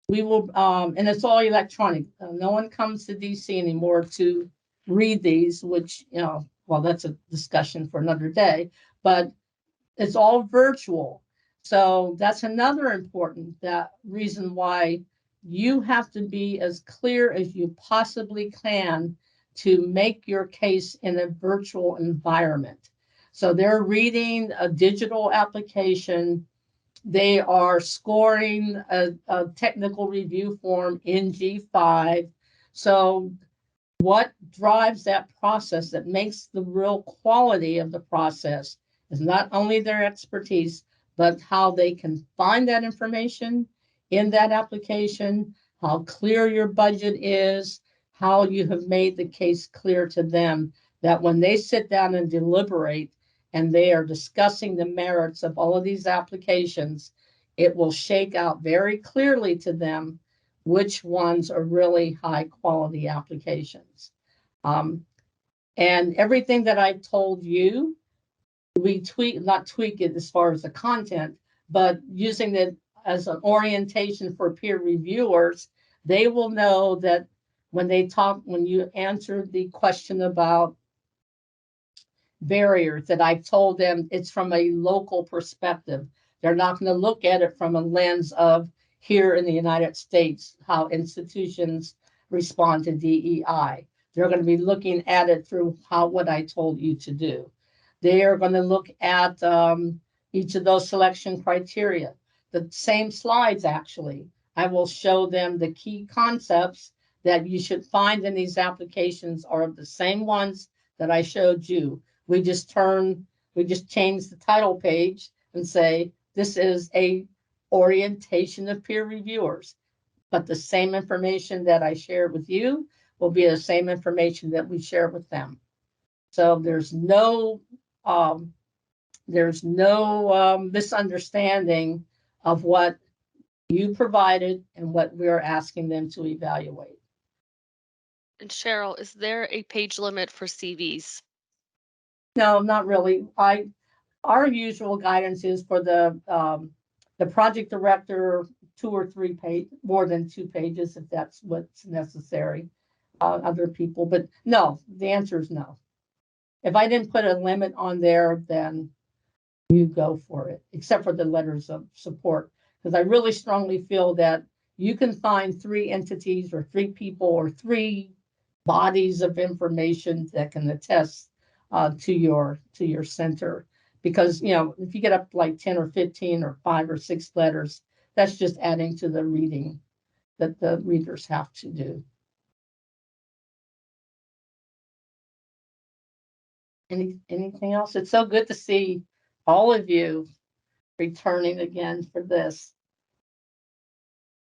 we will, and it's all electronic. No one comes to DC anymore to read these, which, well, that's a discussion for another day, but it's all virtual. So that's another important reason why you have to be as clear as you possibly can to make your case in a virtual environment. So they're reading a digital application. They are scoring a technical review form in G5. So what drives that process that makes the real quality of the process is not only their expertise, but how they can find that information in that application, how clear your budget is, how you have made the case clear to them that when they sit down and deliberate and they are discussing the merits of all of these applications, it will shake out very clearly to them which ones are really high quality applications. And everything that I told you, we not tweak it as far as the content, but using it as an orientation for peer reviewers, they will know that when you answer the question about barriers, that I've told them it's from a local perspective. They're not going to look at it from a lens of here in the United States, how institutions respond to DEI. They're going to be looking at it through what I told you to do. They are going to look at each of those selection criteria. The same slides, actually. I will show them the key concepts that you should find in these applications are the same ones that I showed you. We just change the title page and say, this is a orientation of peer reviewers. But the same information that I shared with you will be the same information that we share with them. So there's no misunderstanding of what you provided and what we're asking them to evaluate. And Cheryl, is there a page limit for CVs? No, not really. Our usual guidance is for the project director, 2 or 3 page, more than 2 pages, if that's what's necessary. Other people, but no, the answer is no. If I didn't put a limit on there, then you go for it, except for the letters of support, because I really strongly feel that you can find 3 entities or 3 people or 3 bodies of information that can attest to your center. Because, if you get up like 10 or 15 or 5 or 6 letters, that's just adding to the reading that the readers have to do. Anything else? It's so good to see all of you returning again for this.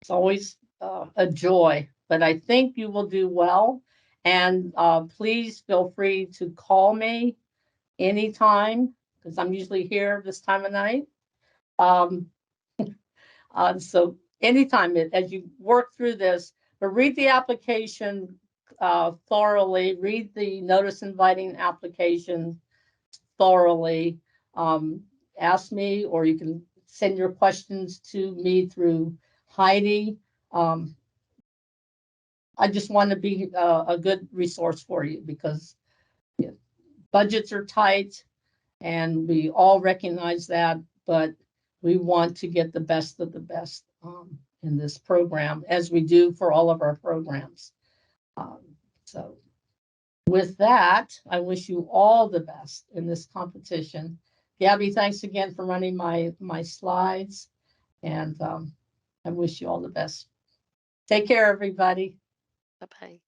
It's always a joy, but I think you will do well. And please feel free to call me anytime, because I'm usually here this time of night. So anytime as you work through this, but read the application thoroughly, read the notice inviting application thoroughly. Ask me, or you can send your questions to me through Heidi. I just want to be a good resource for you, because budgets are tight and we all recognize that, but we want to get the best of the best in this program, as we do for all of our programs. So with that, I wish you all the best in this competition. Gabby, thanks again for running my slides, and I wish you all the best. Take care, everybody. Bye-bye.